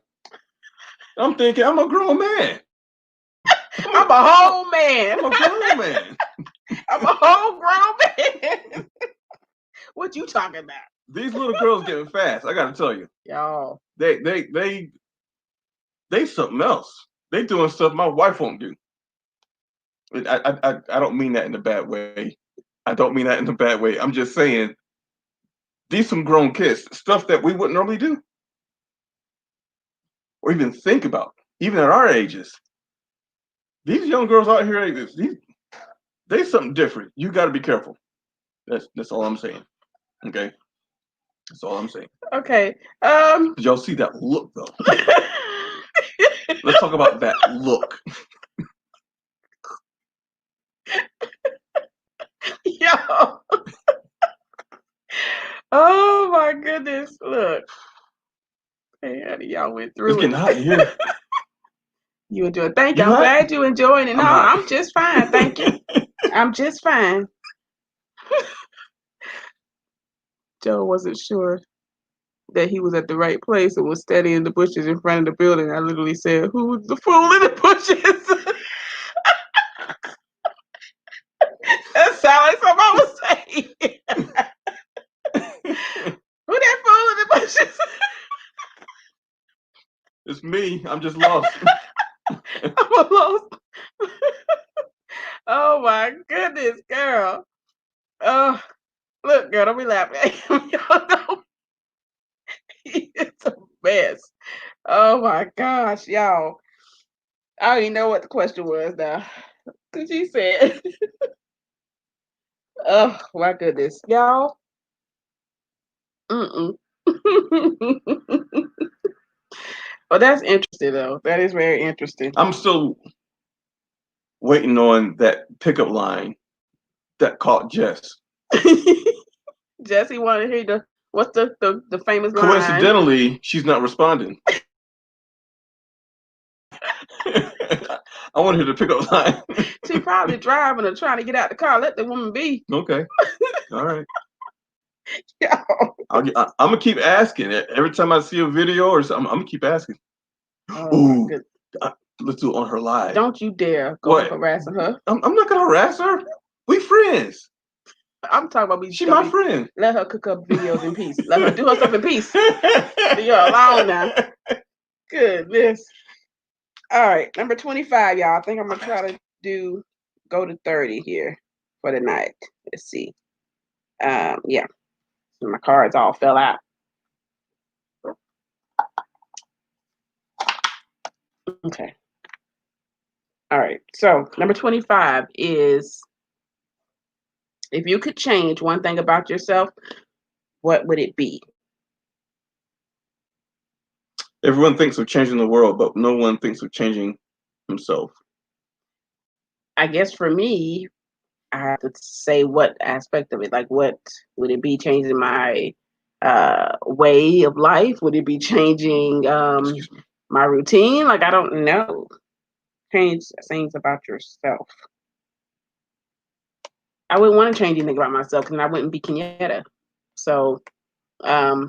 I'm thinking, I'm a grown man. I'm a whole man. I'm a grown man. I'm a whole grown man. What you talking about? These little girls getting fast. I gotta tell you, Y'all. They something else. They doing stuff my wife won't do. I don't mean that in a bad way. I don't mean that in a bad way. I'm just saying, these some grown kids, stuff that we wouldn't normally do or even think about, even at our ages. These young girls out here, they something different. You got to be careful. That's all I'm saying. Okay, that's all I'm saying. Okay. Did y'all see that look though? Let's talk about that look. Yo. Oh my goodness. Look. Hey, honey, y'all went through It's getting hot in here. You enjoyed. Thank you. You I'm hot? glad you enjoying it. No, hot. I'm just fine. Thank you. I'm just fine. Joe wasn't sure that he was at the right place and was standing in the bushes in front of the building. I literally said, "Who's the fool in the bushes?" That sounded like something I was saying. Who that fool in the bushes? It's me. I'm just lost. I'm lost. Oh my goodness, girl. Oh, look, girl, don't be laughing at him. Y'all know he is a mess. Oh my gosh, y'all. I don't even know what the question was now. Cause she said, oh my goodness, y'all. Mm-mm. Well, that's interesting though. That is very interesting. I'm still waiting on that pickup line that caught Jess. Jesse wanted to hear what's the famous line? Coincidentally, she's not responding. I want to hear the pickup line. She probably driving or trying to get out the car. Let the woman be. Okay. All right. Yo. I'm gonna keep asking. Every time I see a video or something, I'm gonna keep asking. Oh, Ooh, let's do it on her live. Don't you dare go harassing her. I'm not gonna harass her. We friends. I'm talking about She my friend. Let her cook up videos in peace. Let her do her stuff in peace. You're alone now. Goodness. All right, number 25, y'all. I think I'm gonna try to go to 30 here for the night. Let's see. Yeah. So my cards all fell out. Okay. All right. So number 25 is, if you could change one thing about yourself, what would it be? Everyone thinks of changing the world, but no one thinks of changing himself. I guess for me, I have to say what aspect of it. Like, what would it be? Changing my way of life? Would it be changing my routine? Like, I don't know. Change things about yourself. I wouldn't want to change anything about myself, and I wouldn't be Kenyatta. So, I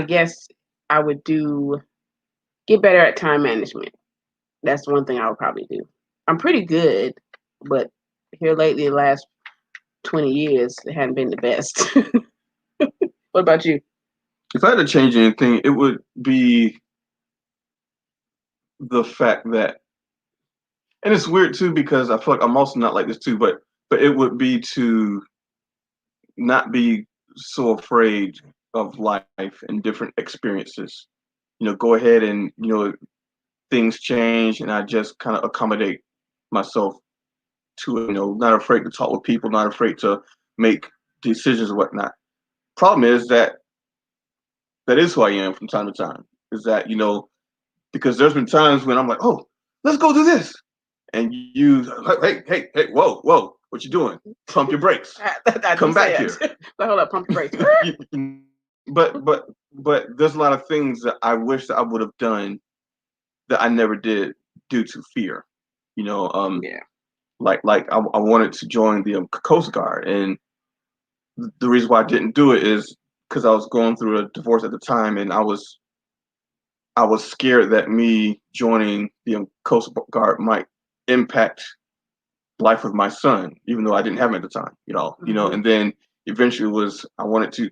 guess I would get better at time management. That's one thing I would probably do. I'm pretty good, but here lately, the last 20 years, it hadn't been the best. What about you? If I had to change anything, it would be the fact that, and it's weird too because I feel like I'm also not like this too, but it would be to not be so afraid of life and different experiences. Go ahead and things change, and I just kind of accommodate myself to it. Not afraid to talk with people, not afraid to make decisions and whatnot. Problem is that is who I am from time to time. Is that because there's been times when I'm like, oh, let's go do this, and you, hey, whoa, what you doing? Pump your brakes. Come back here. Hold up, pump your brakes. But there's a lot of things that I wish that I would have done that I never did due to fear. Yeah. Like I wanted to join the Coast Guard, and the reason why I didn't do it is because I was going through a divorce at the time, and I was scared that me joining the Coast Guard might impact life with my son, even though I didn't have him at the time. And then eventually I wanted to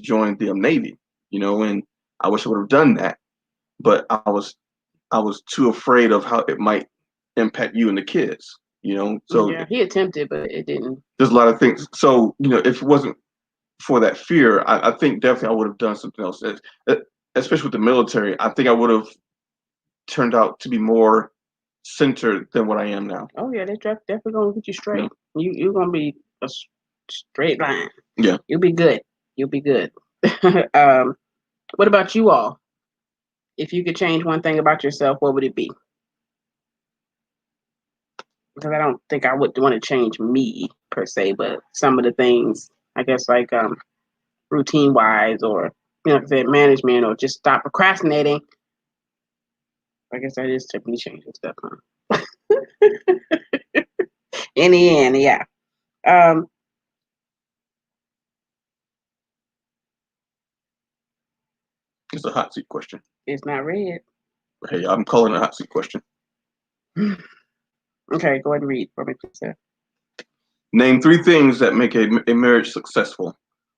join the Navy, and I wish I would have done that, but I was too afraid of how it might impact you and the kids. So yeah, he attempted, but it didn't. There's a lot of things. So if it wasn't for that fear, I think definitely I would have done something else. Especially with the military, I think I would have turned out to be more centered than what I am now. Oh yeah, they're definitely gonna get you straight. Yeah. You're gonna be a straight line. Yeah, you'll be good. You'll be good. What about you all? If you could change one thing about yourself, what would it be? Because I don't think I would want to change me per se, but some of the things, I guess, like routine wise, or like I said, management, or just stop procrastinating. I guess that is typically changing stuff, huh? In the end, yeah. It's a hot seat question. It's not red. Hey, I'm calling it a hot seat question. Okay, go ahead and read for me, please. Name 3 things that make a marriage successful.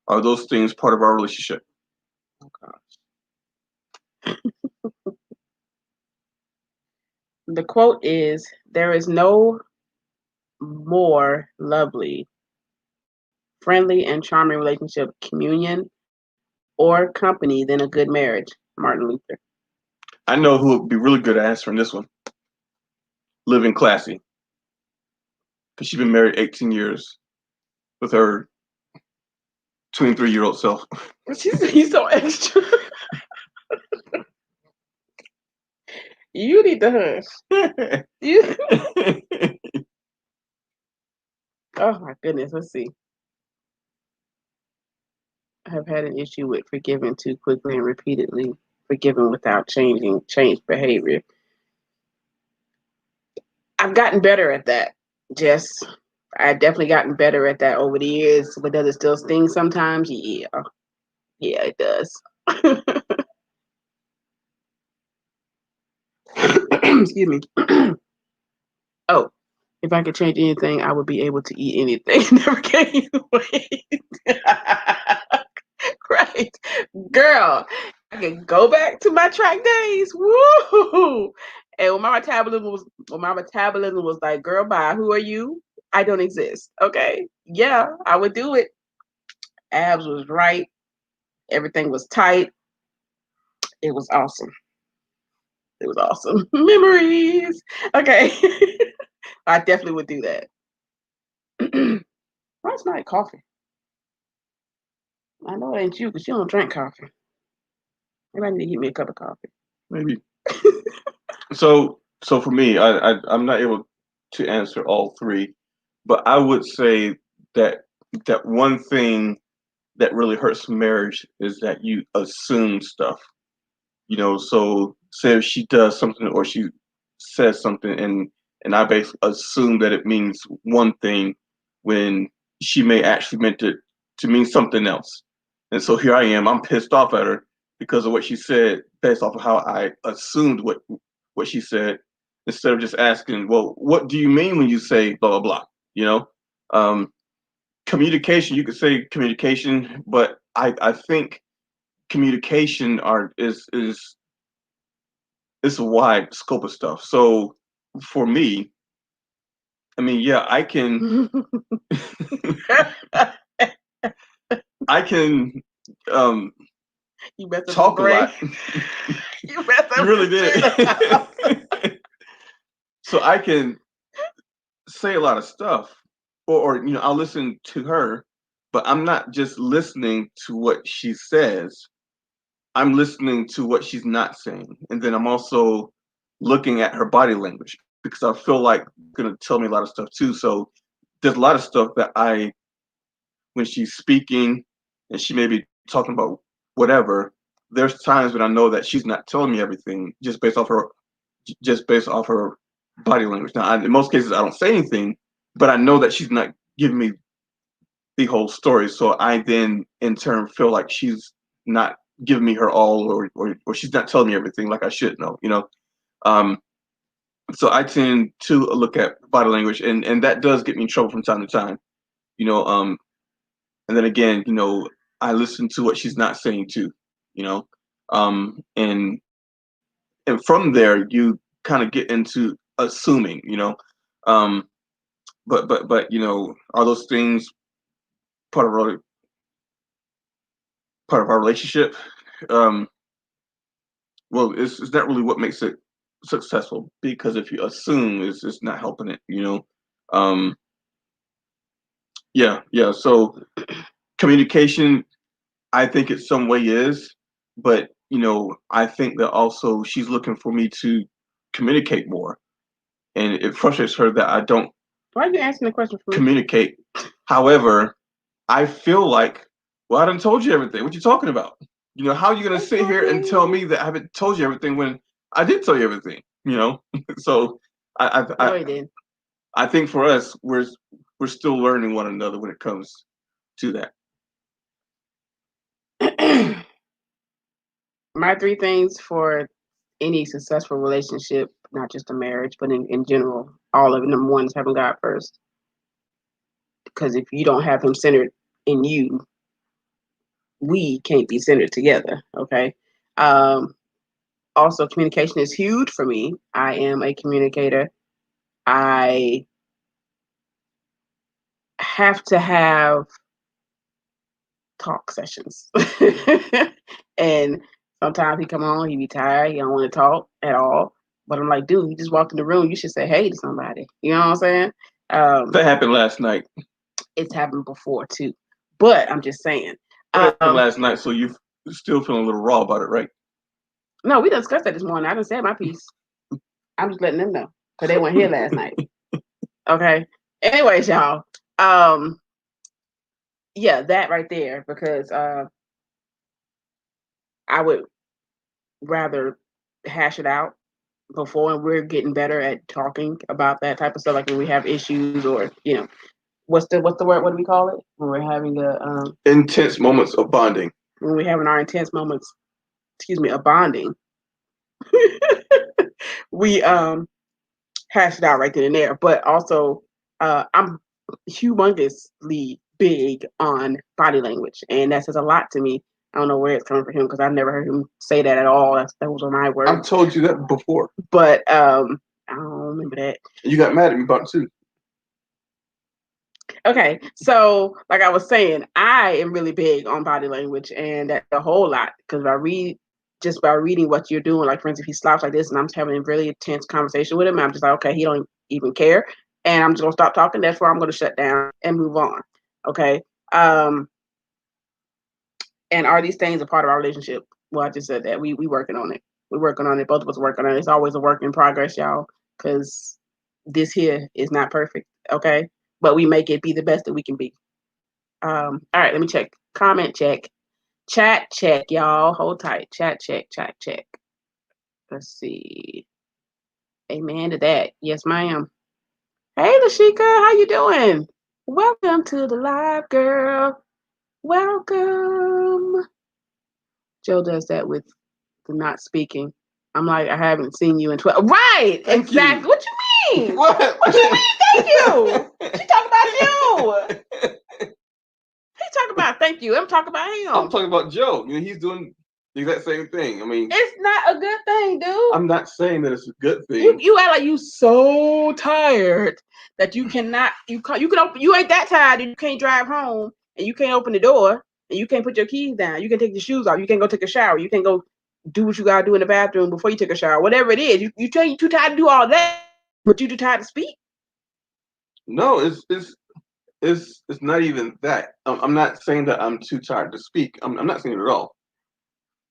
Are those things part of our relationship? Oh, gosh. The quote is, there is no more lovely, friendly, and charming relationship, communion, or company than a good marriage. Martin Luther. I know who would be really good at answering this one. Living Classy. Because she's been married 18 years with her 23-year-old self. He's so extra. You need to hush. You. Oh my goodness. Let's see. I have had an issue with forgiving too quickly and repeatedly, forgiving without changed behavior. I've gotten better at that, Jess. I've definitely gotten better at that over the years. But does it still sting sometimes? Yeah. Yeah, it does. Excuse me. Oh, if I could change anything, I would be able to eat anything. Never gain weight. Right. Girl, I can go back to my track days. Woo! And when my metabolism was like, girl, bye, who are you? I don't exist. Okay. Yeah, I would do it. Abs was right. Everything was tight. It was awesome. It was awesome. Memories. Okay. I definitely would do that. Why smell like coffee? I know it ain't you because you don't drink coffee. Maybe I need to get me a cup of coffee. Maybe. So for me, I'm not able to answer all 3, but I would say that one thing that really hurts marriage is that you assume stuff. So say if she does something or she says something and I basically assume that it means one thing when she may actually meant it to mean something else. And so here I am, I'm pissed off at her because of what she said based off of how I assumed what she said, instead of just asking, well, what do you mean when you say blah blah blah? You know? Communication, you could say communication, but I think communication is it's a wide scope of stuff. So for me, I mean, yeah, I can I can You messed up talk a brain. lot. You messed up. You really did. So I can say a lot of stuff, or I'll listen to her, but I'm not just listening to what she says. I'm listening to what she's not saying, and then I'm also looking at her body language because I feel like it's gonna tell me a lot of stuff too. So there's a lot of stuff that when she's speaking and she may be talking about whatever, there's times when I know that she's not telling me everything just based off her body language. Now, in most cases, I don't say anything, but I know that she's not giving me the whole story. So I then, in turn, feel like she's not giving me her all, or she's not telling me everything like I should know. Um, so I tend to look at body language, and that does get me in trouble from time to time. You know, and then again, I listen to what she's not saying too. You know, and from there you kind of get into assuming. Um, but are those things part of our relationship? Um, well, it's not really what makes it successful, because if you assume, it's not helping it. Um, yeah. So communication, I think it some way is, but I think that also she's looking for me to communicate more, and it frustrates her that I don't Why are you asking the question for me? communicate. However, I feel like, well, I done told you everything. What you talking about? How are you gonna sit here and tell me that I haven't told you everything when I did tell you everything? So I I, No, I he didn't. I think for us, we're still learning one another when it comes to that. My 3 things for any successful relationship, not just a marriage, but in general, all of it. Number 1 is having God first. Because if you don't have Him centered in you, we can't be centered together. Okay. Also, communication is huge for me. I am a communicator. I have to have talk sessions. And sometimes he come on, he be tired, he don't want to talk at all. But I'm like, dude, you just walked in the room, you should say hey to somebody. You know what I'm saying? That happened last night. It's happened before too. But I'm just saying. That happened last night, so you're still feeling a little raw about it, right? No, we discussed that this morning. I done said my piece. I'm just letting them know. Because they weren't here last night. Okay. Anyways, y'all. Yeah, that right there. Because I would rather hash it out before, and we're getting better at talking about that type of stuff, like when we have issues, or what's the word, what do we call it when we're having intense moments of bonding, when we're having our intense moments, of bonding. We hash it out right then and there. But also I'm humongously big on body language, and that says a lot to me. I don't know where it's coming from him, because I've never heard him say that at all. Those are my words. I've told you that before. But I don't remember that. You got mad at me about it too. Okay, so like I was saying, I am really big on body language, and that's a whole lot, because by reading what you're doing, like for instance, if he slaps like this and I'm just having a really intense conversation with him, I'm just like, okay, he don't even care, and I'm just gonna stop talking. That's where I'm gonna shut down and move on. Okay. And are these things a part of our relationship? Well, I just said that we working on it. We're working on it. Both of us working on it. It's always a work in progress, y'all, because this here is not perfect. Okay, but we make it be the best that we can be. All right, let me check. Comment check. Chat check, y'all. Hold tight. Chat check. Chat check. Let's see. Amen to that. Yes, ma'am. Hey, Lashika, how you doing? Welcome to the live, girl. Welcome. Joe does that with the not speaking. I'm like, I haven't seen you in 12. Right. Thank exactly. You. What you mean? What? What you mean? Thank you. She talking about you. He talking about thank you. I'm talking about him. I'm talking about Joe. He's doing the exact same thing. I mean, it's not a good thing, dude. I'm not saying that it's a good thing. You act like you so tired that you cannot. You can open. You ain't that tired. You can't drive home, and you can't open the door, and you can't put your keys down. You can take your shoes off. You can go take a shower. You can go do what you gotta do in the bathroom before you take a shower. Whatever it is, you tell you too tired to do all that, but you too tired to speak. No, it's not even that. I'm not saying that I'm too tired to speak. I'm not saying it at all.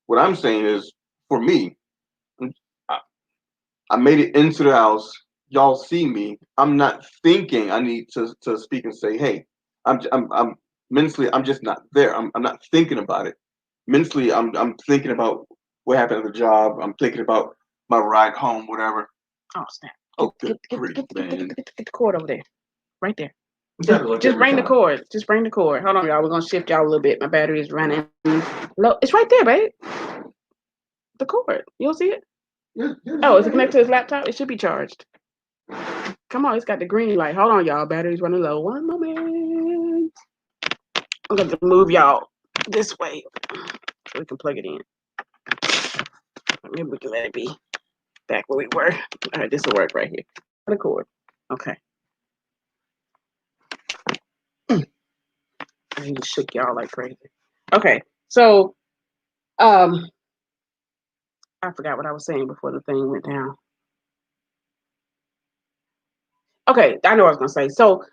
What I'm saying is, for me, I made it into the house. Y'all see me. I'm not thinking I need to speak and say, hey, I'm mentally, I'm just not there. I'm not thinking about it. Mentally, I'm thinking about what happened at the job. I'm thinking about my ride home, whatever. Oh snap! Get the cord over there, right there. Just bring the cord. Just bring the cord. Hold on, y'all. We're gonna shift y'all a little bit. My battery is running low. It's right there, babe. The cord. You don't see it? Oh, is it connected to his laptop? It should be charged. Come on, it's got the green light. Hold on, y'all. Battery's running low. One moment. I'm going to move y'all this way so we can plug it in. Maybe we can let it be back where we were. All right, this will work right here. The cord. Okay. I just shook y'all like crazy. Okay, so I forgot what I was saying before the thing went down. Okay, I know what I was gonna say. So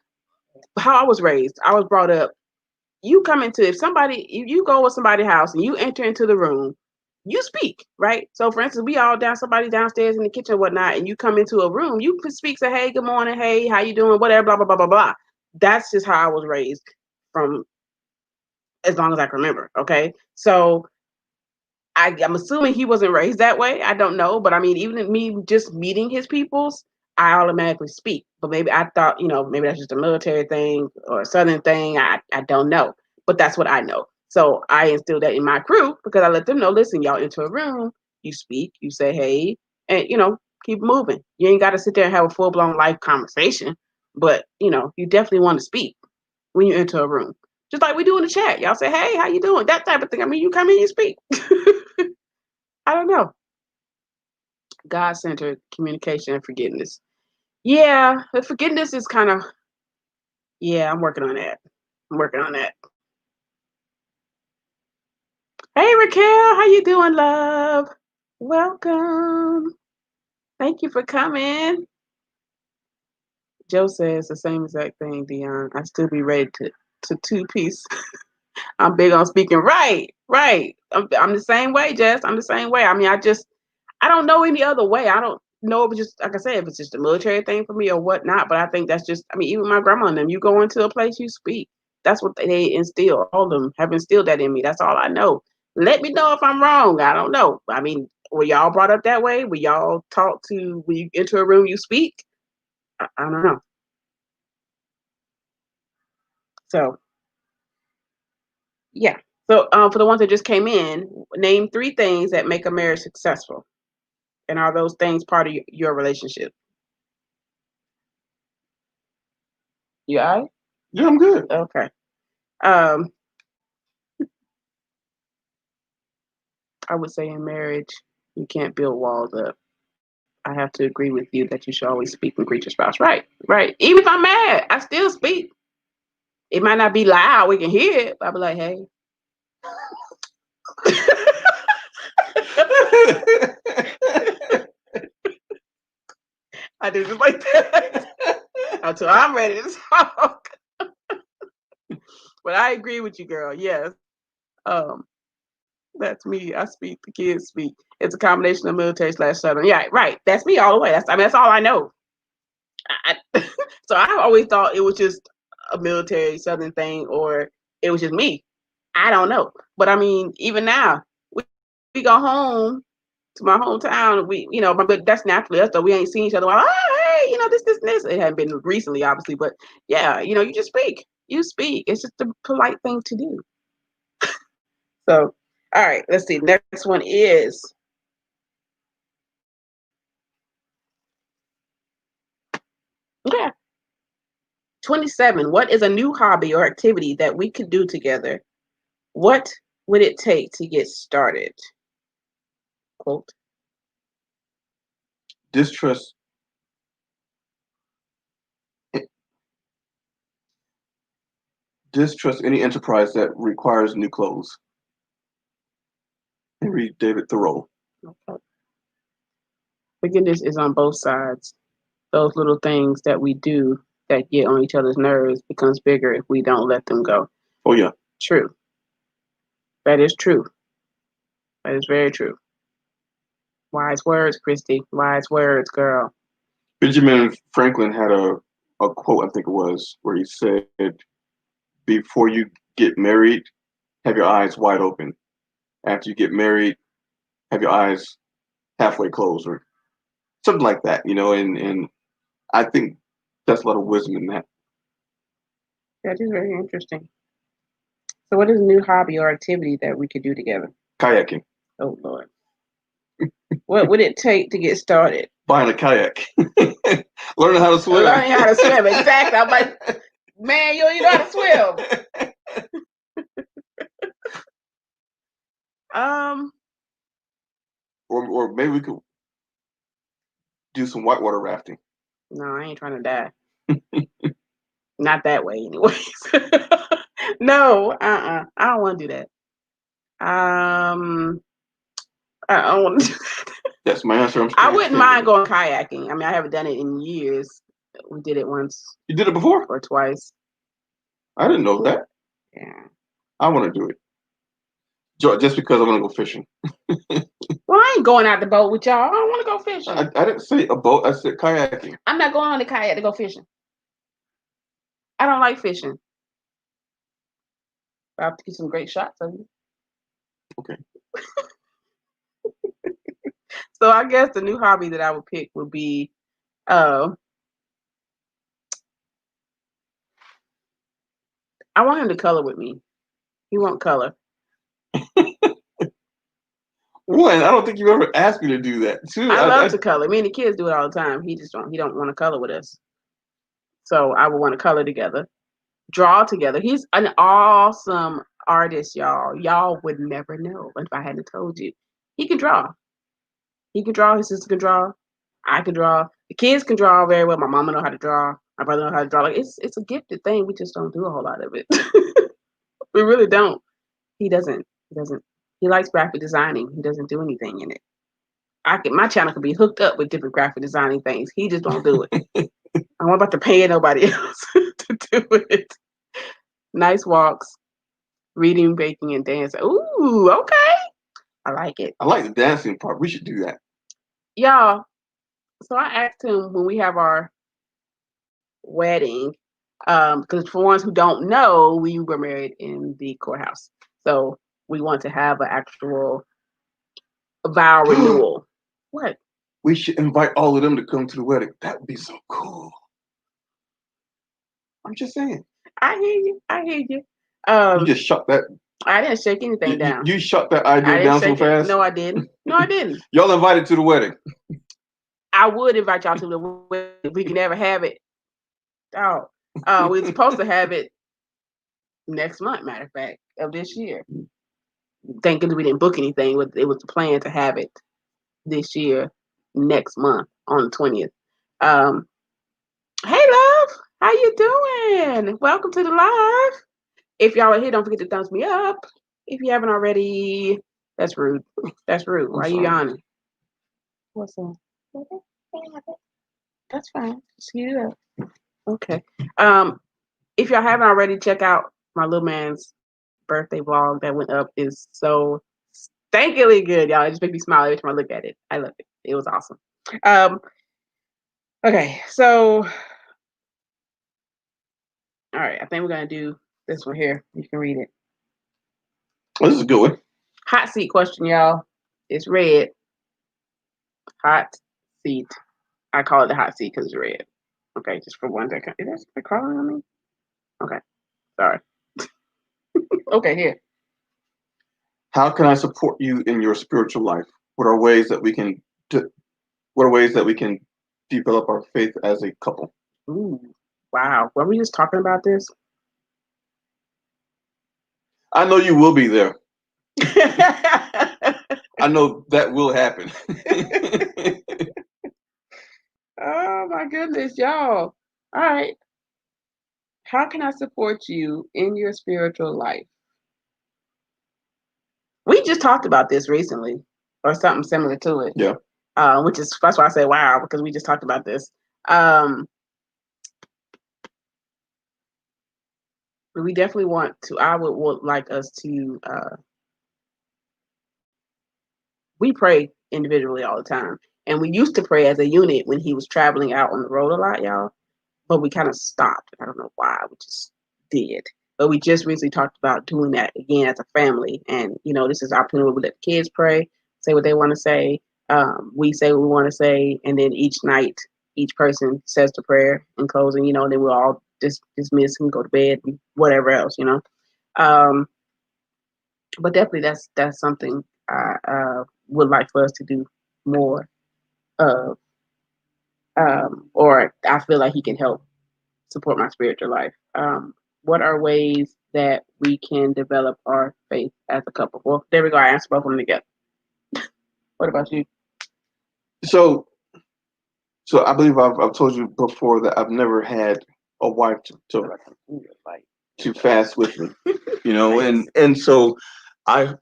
how I was raised, I was brought up, you come into, if you go with somebody's house and you enter into the room, you speak, right? So for instance, we all somebody downstairs in the kitchen or whatnot, and you come into a room, you can speak, say, hey, good morning, hey, how you doing, whatever, blah, blah, blah, blah, blah. That's just how I was raised from as long as I can remember, okay? So I'm assuming he wasn't raised that way. I don't know, but I mean, even me just meeting his peoples, I automatically speak. But maybe I thought, maybe that's just a military thing or a Southern thing. I don't know, but that's what I know. So I instilled that in my crew because I let them know, listen, y'all enter a room, you speak, you say hey, and keep moving. You ain't got to sit there and have a full blown life conversation, but you definitely want to speak when you enter a room. Just like we do in the chat. Y'all say, hey, how you doing? That type of thing. I mean, you come in, you speak. I don't know. God-centered communication and forgiveness. Yeah, the forgiveness is kind of, I'm working on that. Hey, Raquel, how you doing, love? Welcome. Thank you for coming. Joe says the same exact thing, Dion. I still be ready to two-piece. I'm big on speaking. Right. I'm the same way, Jess. I'm the same way. I mean, I don't know any other way. I don't know if it's just, like I said, if it's just a military thing for me or whatnot. But I think that's just, I mean, even my grandma and them, you go into a place, you speak. That's what they instill. All of them have instilled that in me. That's all I know. Let me know if I'm wrong. I don't know. I mean, were y'all brought up that way? Were y'all taught to, when you enter a room, you speak? I don't know. So, yeah. So, for the ones that just came in, name 3 things that make a marriage successful. And are those things part of your relationship? You all right? Yeah, I'm good. Okay. I would say in marriage, you can't build walls up. I have to agree with you that you should always speak and greet your spouse. Right. Even if I'm mad, I still speak. It might not be loud, we can hear it, but I'll be like, hey. I do just like that until I'm ready to talk. But I agree with you, girl. Yes. That's me. I speak. The kids speak. It's a combination of military / Southern. Yeah, right. That's me all the way. That's all I know. So I always thought it was just a military Southern thing, or it was just me. I don't know. But I mean, even now, we go home to my hometown. But that's naturally us though. We ain't seen each other. Hey, this. It hadn't been recently, obviously, but yeah, you just speak. You speak. It's just a polite thing to do. So, all right, let's see. Next one is, yeah, 27. What is a new hobby or activity that we could do together? What would it take to get started? Quote. Distrust any enterprise that requires new clothes. Henry David Thoreau. Okay. Forgiveness is on both sides. Those little things that we do that get on each other's nerves becomes bigger if we don't let them go. Oh, yeah. True. That is true. That is very true. Wise words, Christy. Wise words, girl. Benjamin Franklin had a quote, I think it was, where he said, before you get married, have your eyes wide open. After you get married, have your eyes halfway closed, or something like that, and I think that's a lot of wisdom in that. That is very interesting. So what is a new hobby or activity that we could do together? Kayaking. Oh, Lord. What would it take to get started? Buying a kayak. Learning how to swim. Learning how to swim, exactly. I'm like, man, you don't even know how to swim. Or maybe we could do some whitewater rafting. No, I ain't trying to die. Not that way, anyways. No, I don't want to do that. I don't want to do that. That's my answer. I wouldn't mind going kayaking. I mean, I haven't done it in years. We did it once. You did it before? Or twice. I didn't know that. Yeah. I want to do it. Just because I want to go fishing. Well, I ain't going out the boat with y'all. I don't want to go fishing. I didn't say a boat. I said kayaking. I'm not going on the kayak to go fishing. I don't like fishing. I have to get some great shots of you. Okay. So I guess the new hobby that I would pick would be I want him to color with me. He won't color. One, I don't think you ever asked me to do that. Two, I love to color. Me and the kids do it all the time. He don't want to color with us. So I would want to color together, draw together. He's an awesome artist, y'all. Y'all would never know if I hadn't told you. He can draw. He can draw. His sister can draw. I can draw. The kids can draw very well. My mama know how to draw. My brother know how to draw. Like it's a gifted thing. We just don't do a whole lot of it. We really don't. He doesn't. He likes graphic designing. He doesn't do anything in it. My channel could be hooked up with different graphic designing things. He just don't do it. I'm about to pay nobody else to do it. Nice walks, reading, baking, and dancing. Ooh, okay. I like it. I like the dancing part. We should do that. Y'all, so I asked him when we have our wedding, because for ones who don't know, we were married in the courthouse. So we want to have an actual vow renewal. What? We should invite all of them to come to the wedding. That would be so cool. I'm just saying. I hear you. You just shut that. I didn't shake anything down. You shut that idea down so fast? No, I didn't. No, I didn't. Y'all invited to the wedding. I would invite y'all to the wedding if we can never have it. Oh, we were supposed to have it next month, matter of fact, of this year. Thank goodness we didn't book anything. It was the plan to have it this year, next month on the 20th. Hey, love, how you doing? Welcome to the live. If y'all are here, don't forget to thumbs me up. If you haven't already, that's rude. That's rude. Why are you yawning? What's that? That's fine. Just heat it up. Okay. If y'all haven't already, check out my little man's birthday vlog that went up. Is so stankily good, y'all. It just makes me smile every time I look at it. I love it. It was awesome. Okay, so all right, I think we're gonna do this one here. You can read it. Oh, this is a good one. Hot seat question, y'all. It's red. Hot seat. I call it the hot seat because it's red. Okay, just for 1 second. Is that something crawling on me? Okay, sorry. Okay, here. How can I support you in your spiritual life? What are ways that we can develop our faith as a couple? Ooh, wow. Were we just talking about this? I know you will be there. I know that will happen. Oh my goodness, y'all. All right. How can I support you in your spiritual life? We just talked about this recently, or something similar to it. Yeah. That's why I say wow, because we just talked about this. We definitely I would like us to we pray individually all the time. And we used to pray as a unit when he was traveling out on the road a lot, y'all. But we kind of stopped. I don't know why. We just did. But we just recently talked about doing that again as a family. And, this is our opportunity where we let the kids pray, say what they want to say. We say what we want to say. And then each night, each person says the prayer in closing, and then we'll all dismiss and go to bed and whatever else, But definitely that's something I would like for us to do more of. Or I feel like he can help support my spiritual life. What are ways that we can develop our faith as a couple? Well, there we go. I answered both of them together. What about you? So I believe I've told you before that I've never had a wife to fast with me, nice. and so I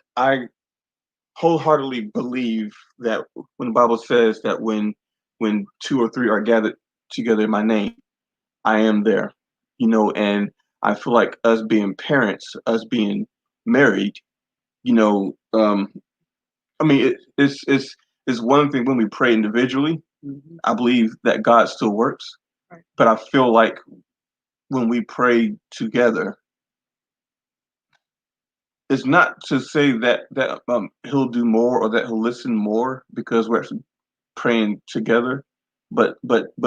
wholeheartedly believe that when the Bible says that when 2 or 3 are gathered together in my name, I am there, and I feel like us being parents, us being married, I mean, it's one thing when we pray individually. Mm-hmm. I believe that God still works, right. But I feel like when we pray together, it's not to say that he'll do more or that he'll listen more because we're actually praying together, but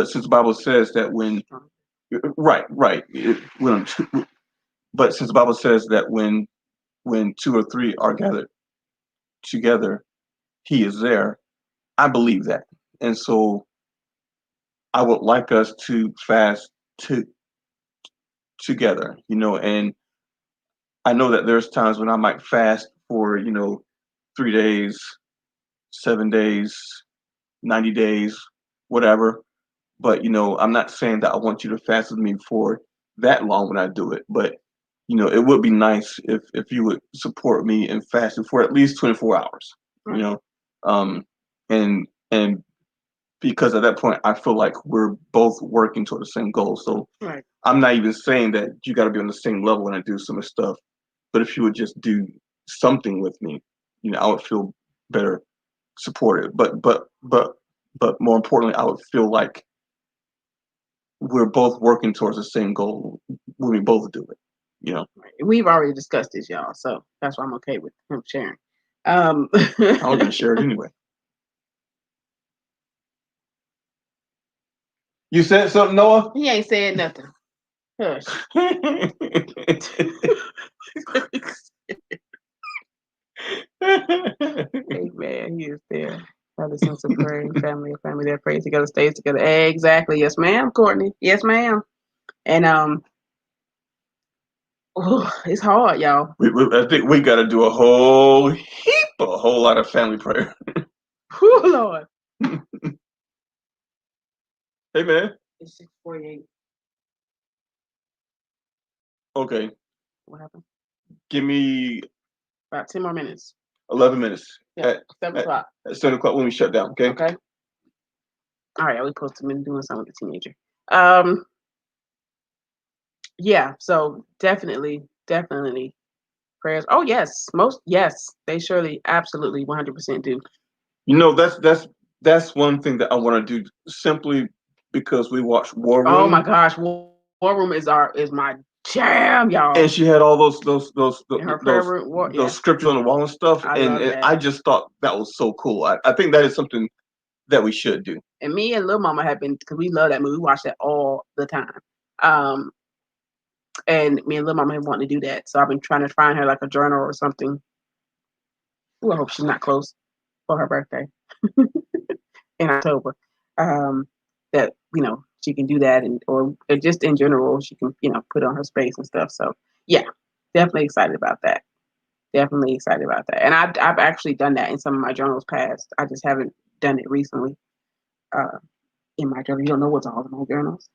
since the Bible says that but since the Bible says that when when 2 or 3 are gathered together, he is there. I believe that. And so I would like us to fast together, and I know that there's times when I might fast for, 3 days, 7 days, 90 days, whatever. But, I'm not saying that I want you to fast with me for that long when I do it. But, it would be nice if you would support me in fasting for at least 24 hours, Right. And because at that point I feel like we're both working toward the same goal. So Right. I'm not even saying that you got to be on the same level when I do some of the stuff. But if you would just do something with me, I would feel better supported. But more importantly, I would feel like we're both working towards the same goal when we both do it. Right. We've already discussed this, y'all, so that's why I'm okay with him sharing. I was gonna share it anyway. You said something, Noah? He ain't said nothing. Hush. Amen. He is there. Brother, sense of prayer, family that prays together, stays together. Exactly. Yes, ma'am, Courtney. Yes, ma'am. And it's hard, y'all. I think we got to do a whole lot of family prayer. Whew, Lord. Hey, man. It's 6:48. Okay. What happened? Give me about 10 more minutes. 11 minutes. Yeah, 7 o'clock. At 7 o'clock when we shut down, okay? Okay. All right, we supposed to be doing something with the teenager. Yeah, so definitely prayers. Oh yes, they surely, absolutely, 100% do. That's one thing that I want to do simply because we watched War Room. Oh my gosh, War Room is my jam, y'all. And she had all those scriptures on the wall and stuff, and I just thought that was so cool. I think that is something that we should do. And me and Lil Mama have been, because we love that movie, we watch that all the time. And me and Lil Mama have wanted to do that, so I've been trying to find her like a journal or something. Ooh, I hope she's not close for her birthday in October. That she can do that, or just in general she can put on her space and stuff. So yeah, definitely excited about that. And I've actually done that in some of my journals past. I just haven't done it recently. In my journal, you don't know what's all in my journals.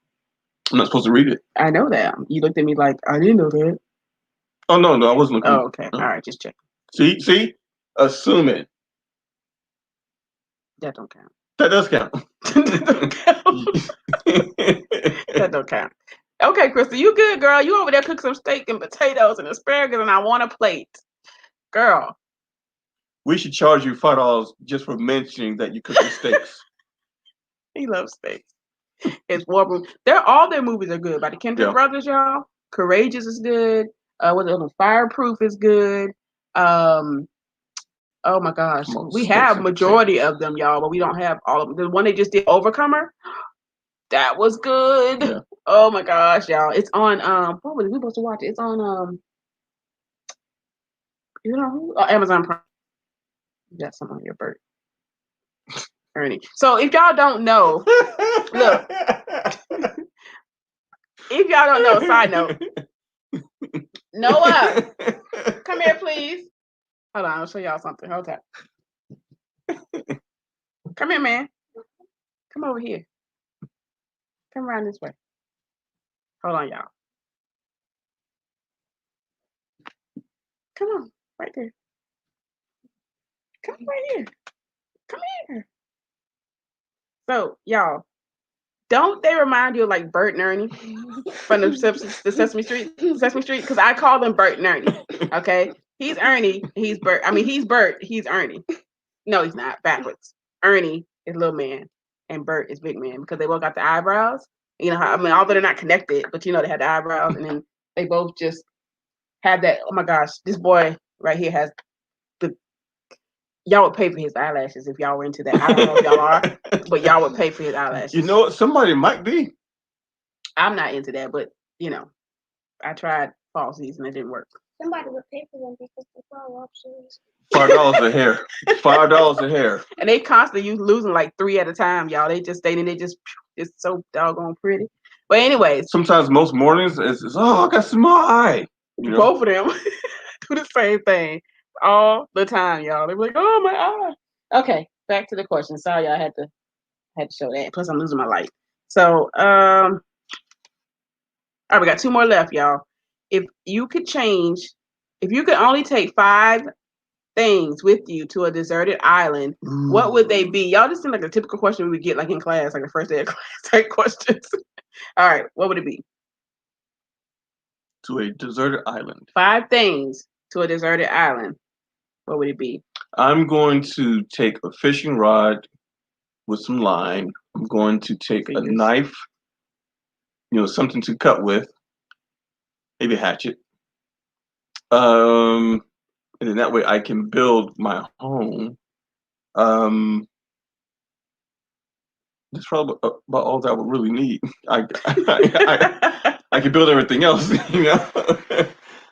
I'm not supposed to read it. I know that. You looked at me like I didn't know that. Oh no, I wasn't looking. Oh, okay. All right, just check. See, assuming. That don't count. That does count. That don't count. Okay, Krista, you good, girl? You over there cook some steak and potatoes and asparagus, and I want a plate, girl. We should charge you $5 just for mentioning that you cook the steaks. He loves steaks. It's War Room. All their movies are good. By the Kendrick brothers, y'all. Courageous is good. Fireproof is good. Oh my gosh, we have majority of them, y'all, but we don't have all of them. The one they just did, Overcomer, that was good. Yeah. Oh my gosh, y'all, it's on what was we supposed to watch? It's on Amazon Prime. You got something on your bird, Ernie. So if y'all don't know, look, if y'all don't know, side note, Noah, come here, please. Hold on, I'll show y'all something. Hold on. Come here, man. Come over here. Come around this way. Hold on, y'all. Come on, right there. Come right here. Come here. So, y'all, don't they remind you of like Bert and Ernie from the Sesame Street? Because I call them Bert and Ernie. Okay, he's Ernie. He's Bert. I mean, he's Bert. He's Ernie. No, he's not. Backwards. Ernie is little man, and Bert is big man because they both got the eyebrows. Although they're not connected, but they had the eyebrows, and then they both just have that. Oh my gosh, this boy right here has y'all would pay for his eyelashes if y'all were into that. I don't know if y'all are, but y'all would pay for his eyelashes. You know what? Somebody might be. I'm not into that, but I tried fall season, it didn't work. Somebody would pay for them because they follow options. $5 a hair. $5 a hair. And they constantly losing like 3 at a time, y'all. They just staying, they just it's so doggone pretty. But anyways, sometimes most mornings it's I got small eye. You know? Both of them do the same thing all the time, y'all. They're like, oh my eye. Okay, back to the question. Sorry, y'all had to show that. Plus, I'm losing my light. So, all right, we got 2 more left, y'all. If you could only take 5 things with you to a deserted island, what would they be? Y'all just seem like a typical question we would get like in class, like the first day of class type questions. All right, what would it be? To a deserted island. 5 things to a deserted island. What would it be? I'm going to take a fishing rod with some line. I'm going to take a knife, something to cut with, maybe a hatchet. And then that way I can build my home. That's probably about all that I would really need. I can build everything else,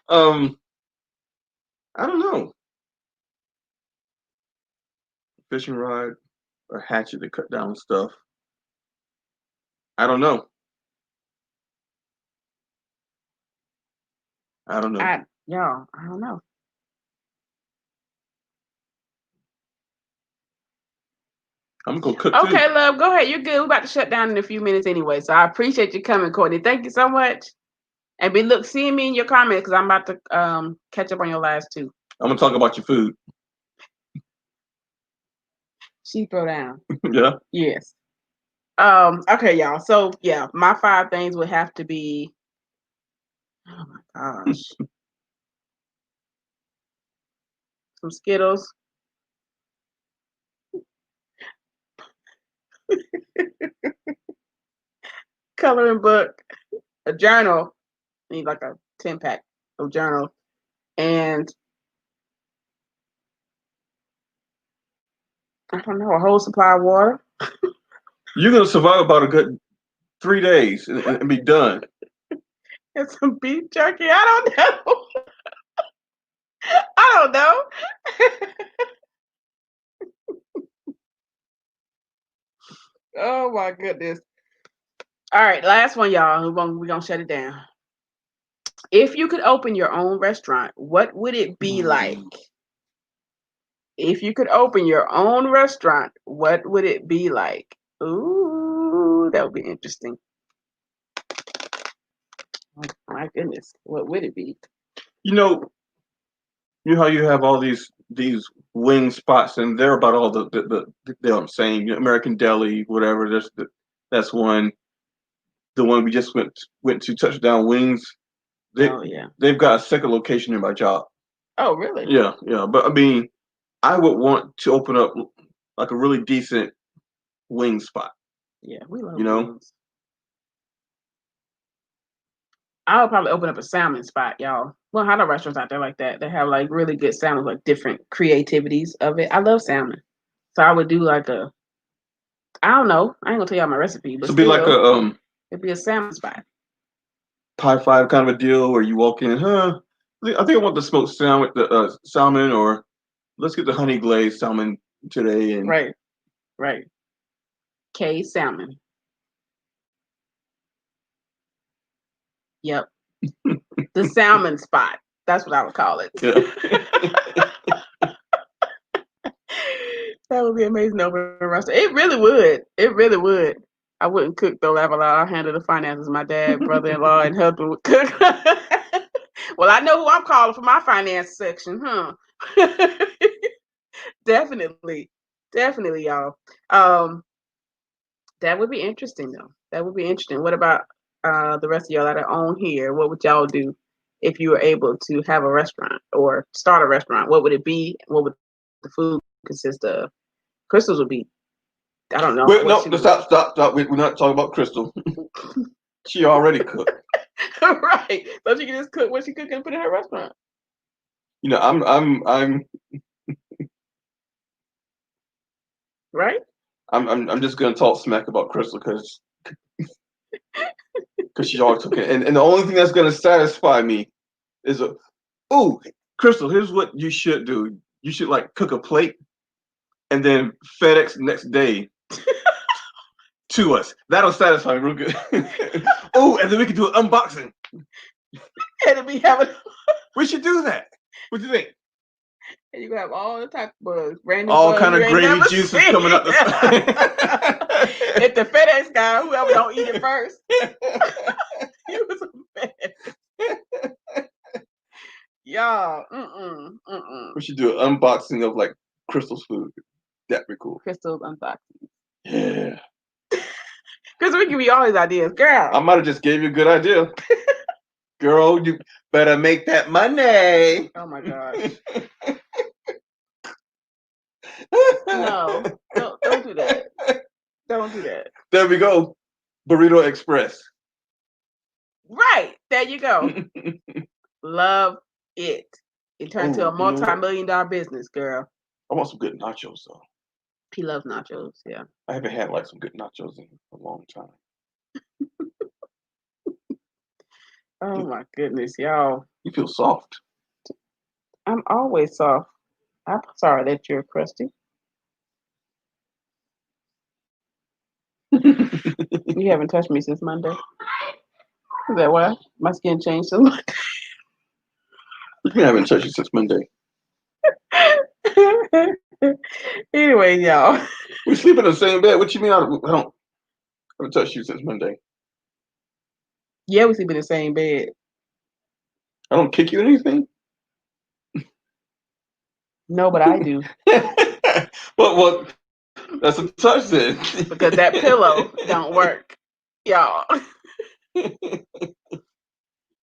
I don't know. Fishing rod or hatchet to cut down stuff. I don't know. I don't know. I don't know. I'm gonna go cook Okay, too. love, go ahead. You're good. We're about to shut down in a few minutes anyway. So I appreciate you coming, Courtney. Thank you so much. And seeing me in your comments because I'm about to catch up on your last 2. I'm gonna talk about your food. She throw down. Yeah. Yes. Okay, y'all. So yeah, my 5 things would have to be. Oh my gosh. Some Skittles. Coloring book, a journal. I need like a 10-pack of journal, and I don't know, a whole supply of water. You're gonna survive about a good 3 days and be done. And some beef jerky. I don't know. I don't know. Oh my goodness. All right, last one, y'all. We're gonna shut it down. If you could open your own restaurant, what would it be like? If you could open your own restaurant, what would it be like? Ooh, that would be interesting. Oh, my goodness, what would it be? You know how you have all these wing spots, and they're about all the I'm saying, American Deli, whatever. That's one. The one we just went to, Touchdown Wings. They've got a second location in my job. Oh, really? Yeah. But I mean, I would want to open up like a really decent wing spot. Yeah, we love wings. I would probably open up a salmon spot, y'all. Well, how the restaurants out there like that? They have like really good salmon, like different creativities of it. I love salmon, so I would do like I don't know. I ain't gonna tell y'all my recipe, but it'd be like it'd be a salmon spot. Pie 5 kind of a deal where you walk in, I think I want the smoked salmon, salmon, or let's get the honey glazed salmon today. And right. K salmon. Yep. The salmon spot. That's what I would call it. Yeah. That would be amazing to open a restaurant. It really would. It really would. I wouldn't cook though, I'll handle the finances. My dad, brother-in-law, and husband would cook. Well, I know who I'm calling for my finance section, huh? Definitely, y'all. That would be interesting though. That would be interesting. What about the rest of y'all that are on here? What would y'all do if you were able to have a restaurant or start a restaurant? What would it be? What would the food consist of? Crystal's would be, I don't know. Wait, no, stop. We're not talking about Crystal. She already cooked. Right. So she can just cook what she cook and put in her restaurant. I'm right. I'm just gonna talk smack about Crystal because she's always cooking, and the only thing that's gonna satisfy me is Oh, Crystal, here's what you should do. You should like cook a plate and then FedEx next day to us. That'll satisfy me real good. Oh, and then we can do an unboxing. And be having. We should do that. What do you think? And you can have all the type of bugs, random All bugs kind you of ain't gravy never juices seen. coming up the If the FedEx guy, whoever don't eat it first, you was a mess. Y'all, We should do an unboxing of like Crystal's food. That'd be cool. Crystal's unboxing. Yeah. Because we give you all these ideas, girl. I might have just gave you a good idea. Girl, you better make that money. Oh my gosh. No, don't do that. Don't do that. There we go. Burrito Express. Right. There you go. Love it. It turned into a multi-million-dollar business, girl. I want some good nachos though. He loves nachos, yeah. I haven't had like some good nachos in a long time. Oh my goodness, y'all. You feel soft. I'm always soft. I'm sorry that you're crusty. You haven't touched me since Monday. Is that why? My skin changed since Monday. You haven't touched you since Monday. Anyway, y'all. We sleep in the same bed. What you mean I haven't touched you since Monday? Yeah, we sleep in the same bed. I don't kick you or anything? No, but I do. Well, that's a touch then. Because that pillow don't work, y'all.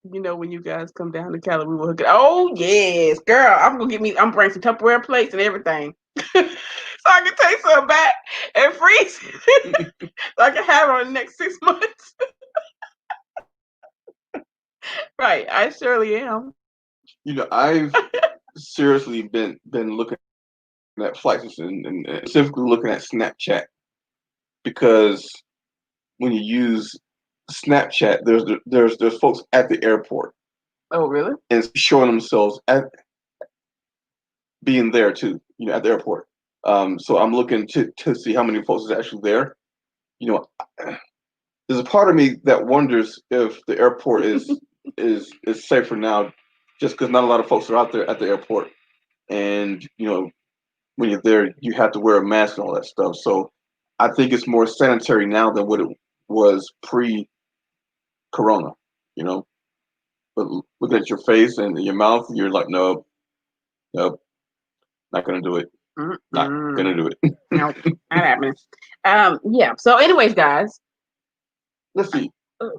You know, when you guys come down to Cali, we will hook it. Oh yes, girl! I'm bringing some Tupperware plates and everything, so I can take some back and freeze it, so I can have it on the next 6 months. Right, I surely am. You know, I've seriously been looking at flights and specifically looking at Snapchat, because when you use Snapchat, there's folks at the airport. Oh, really? And showing themselves at being there too, you know, at the airport. So I'm looking to see how many folks is actually there. You know, there's a part of me that wonders if the airport is safer now, just because not a lot of folks are out there at the airport, and you know, when you're there, you have to wear a mask and all that stuff. So I think it's more sanitary now than what it was pre-corona. You know, but looking at your face and your mouth, you're like, nope, not gonna do it. Not gonna do it. No, not happening. Yeah. So, anyways, guys, Let's see. what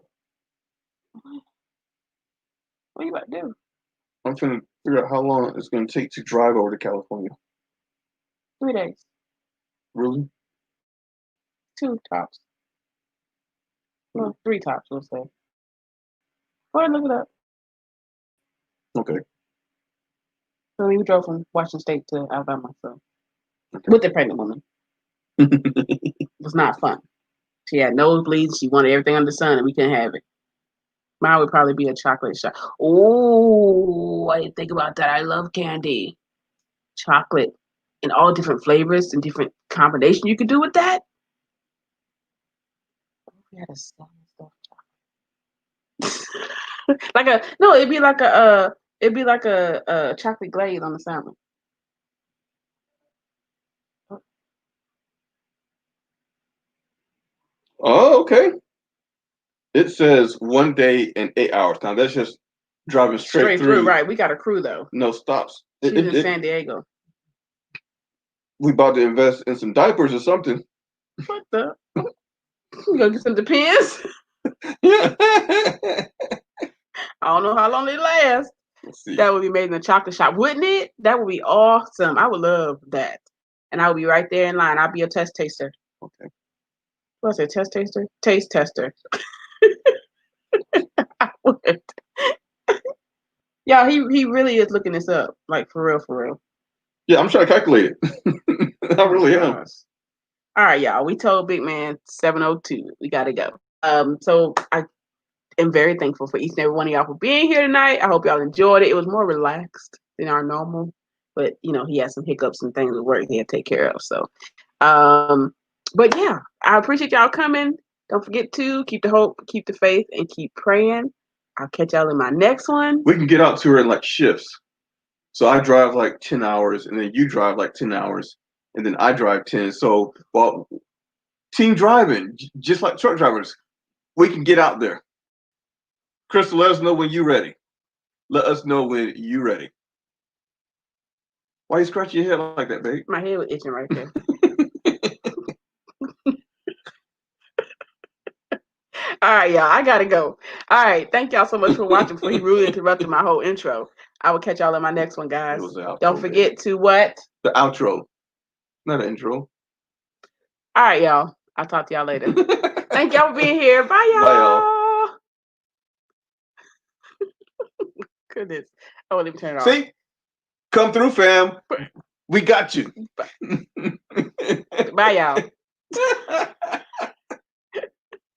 are you about to do? I'm trying to figure out how long it's gonna take to drive over to California. 3 days. Really? 2 tops. Well, 3 tops, we'll say. Go ahead and look it up. Okay. So we drove from Washington State to Alabama, so with the pregnant woman. It was not fun. She had nosebleeds. She wanted everything under the sun, and we couldn't have it. Mine would probably be a chocolate shot. Oh, I didn't think about that. I love candy. Chocolate in all different flavors and different combinations you could do with that. We had a stuff chocolate. It'd be like a chocolate glaze on the salmon. Oh, okay. It says 1 day and 8 hours. Now that's just driving straight through. Right? We got a crew though. No stops. She's in San Diego. We about to invest in some diapers or something. What the? We gonna get some Depends. Yeah. I don't know how long they last. Let's see. That would be made in a chocolate shop, wouldn't it? That would be awesome. I would love that. And I would be right there in line. I'll be a test taster. Okay. What's it? Test taster? Taste tester. I would. Yeah, he really is looking this up. Like for real. Yeah, I'm trying to calculate it. I really am. All right, y'all. We told Big Man 7:02. We gotta go. So am very thankful for each and every one of y'all for being here tonight. I hope y'all enjoyed it. It was more relaxed than our normal, but you know, he had some hiccups and things at work he had to take care of. So, but yeah, I appreciate y'all coming. Don't forget to keep the hope, keep the faith, and keep praying. I'll catch y'all in my next one. We can get out to her in like shifts. So I drive like 10 hours, and then you drive like 10 hours, and then I drive 10. So, well, team driving, just like truck drivers, we can get out there. Crystal, let us know when you're ready. Let us know when you're ready. Why you scratching your head like that, babe? My head was itching right there. All right, y'all. I gotta go. All right. Thank y'all so much for watching. Before he rudely interrupted my whole intro. I will catch y'all in my next one, guys. It was the outro, Don't forget to what? The outro. Not an intro. All right, y'all. I'll talk to y'all later. Thank y'all for being here. Bye, y'all. Bye, y'all. Goodness. Oh, let me turn it off. See? Come through, fam. We got you. Bye, y'all.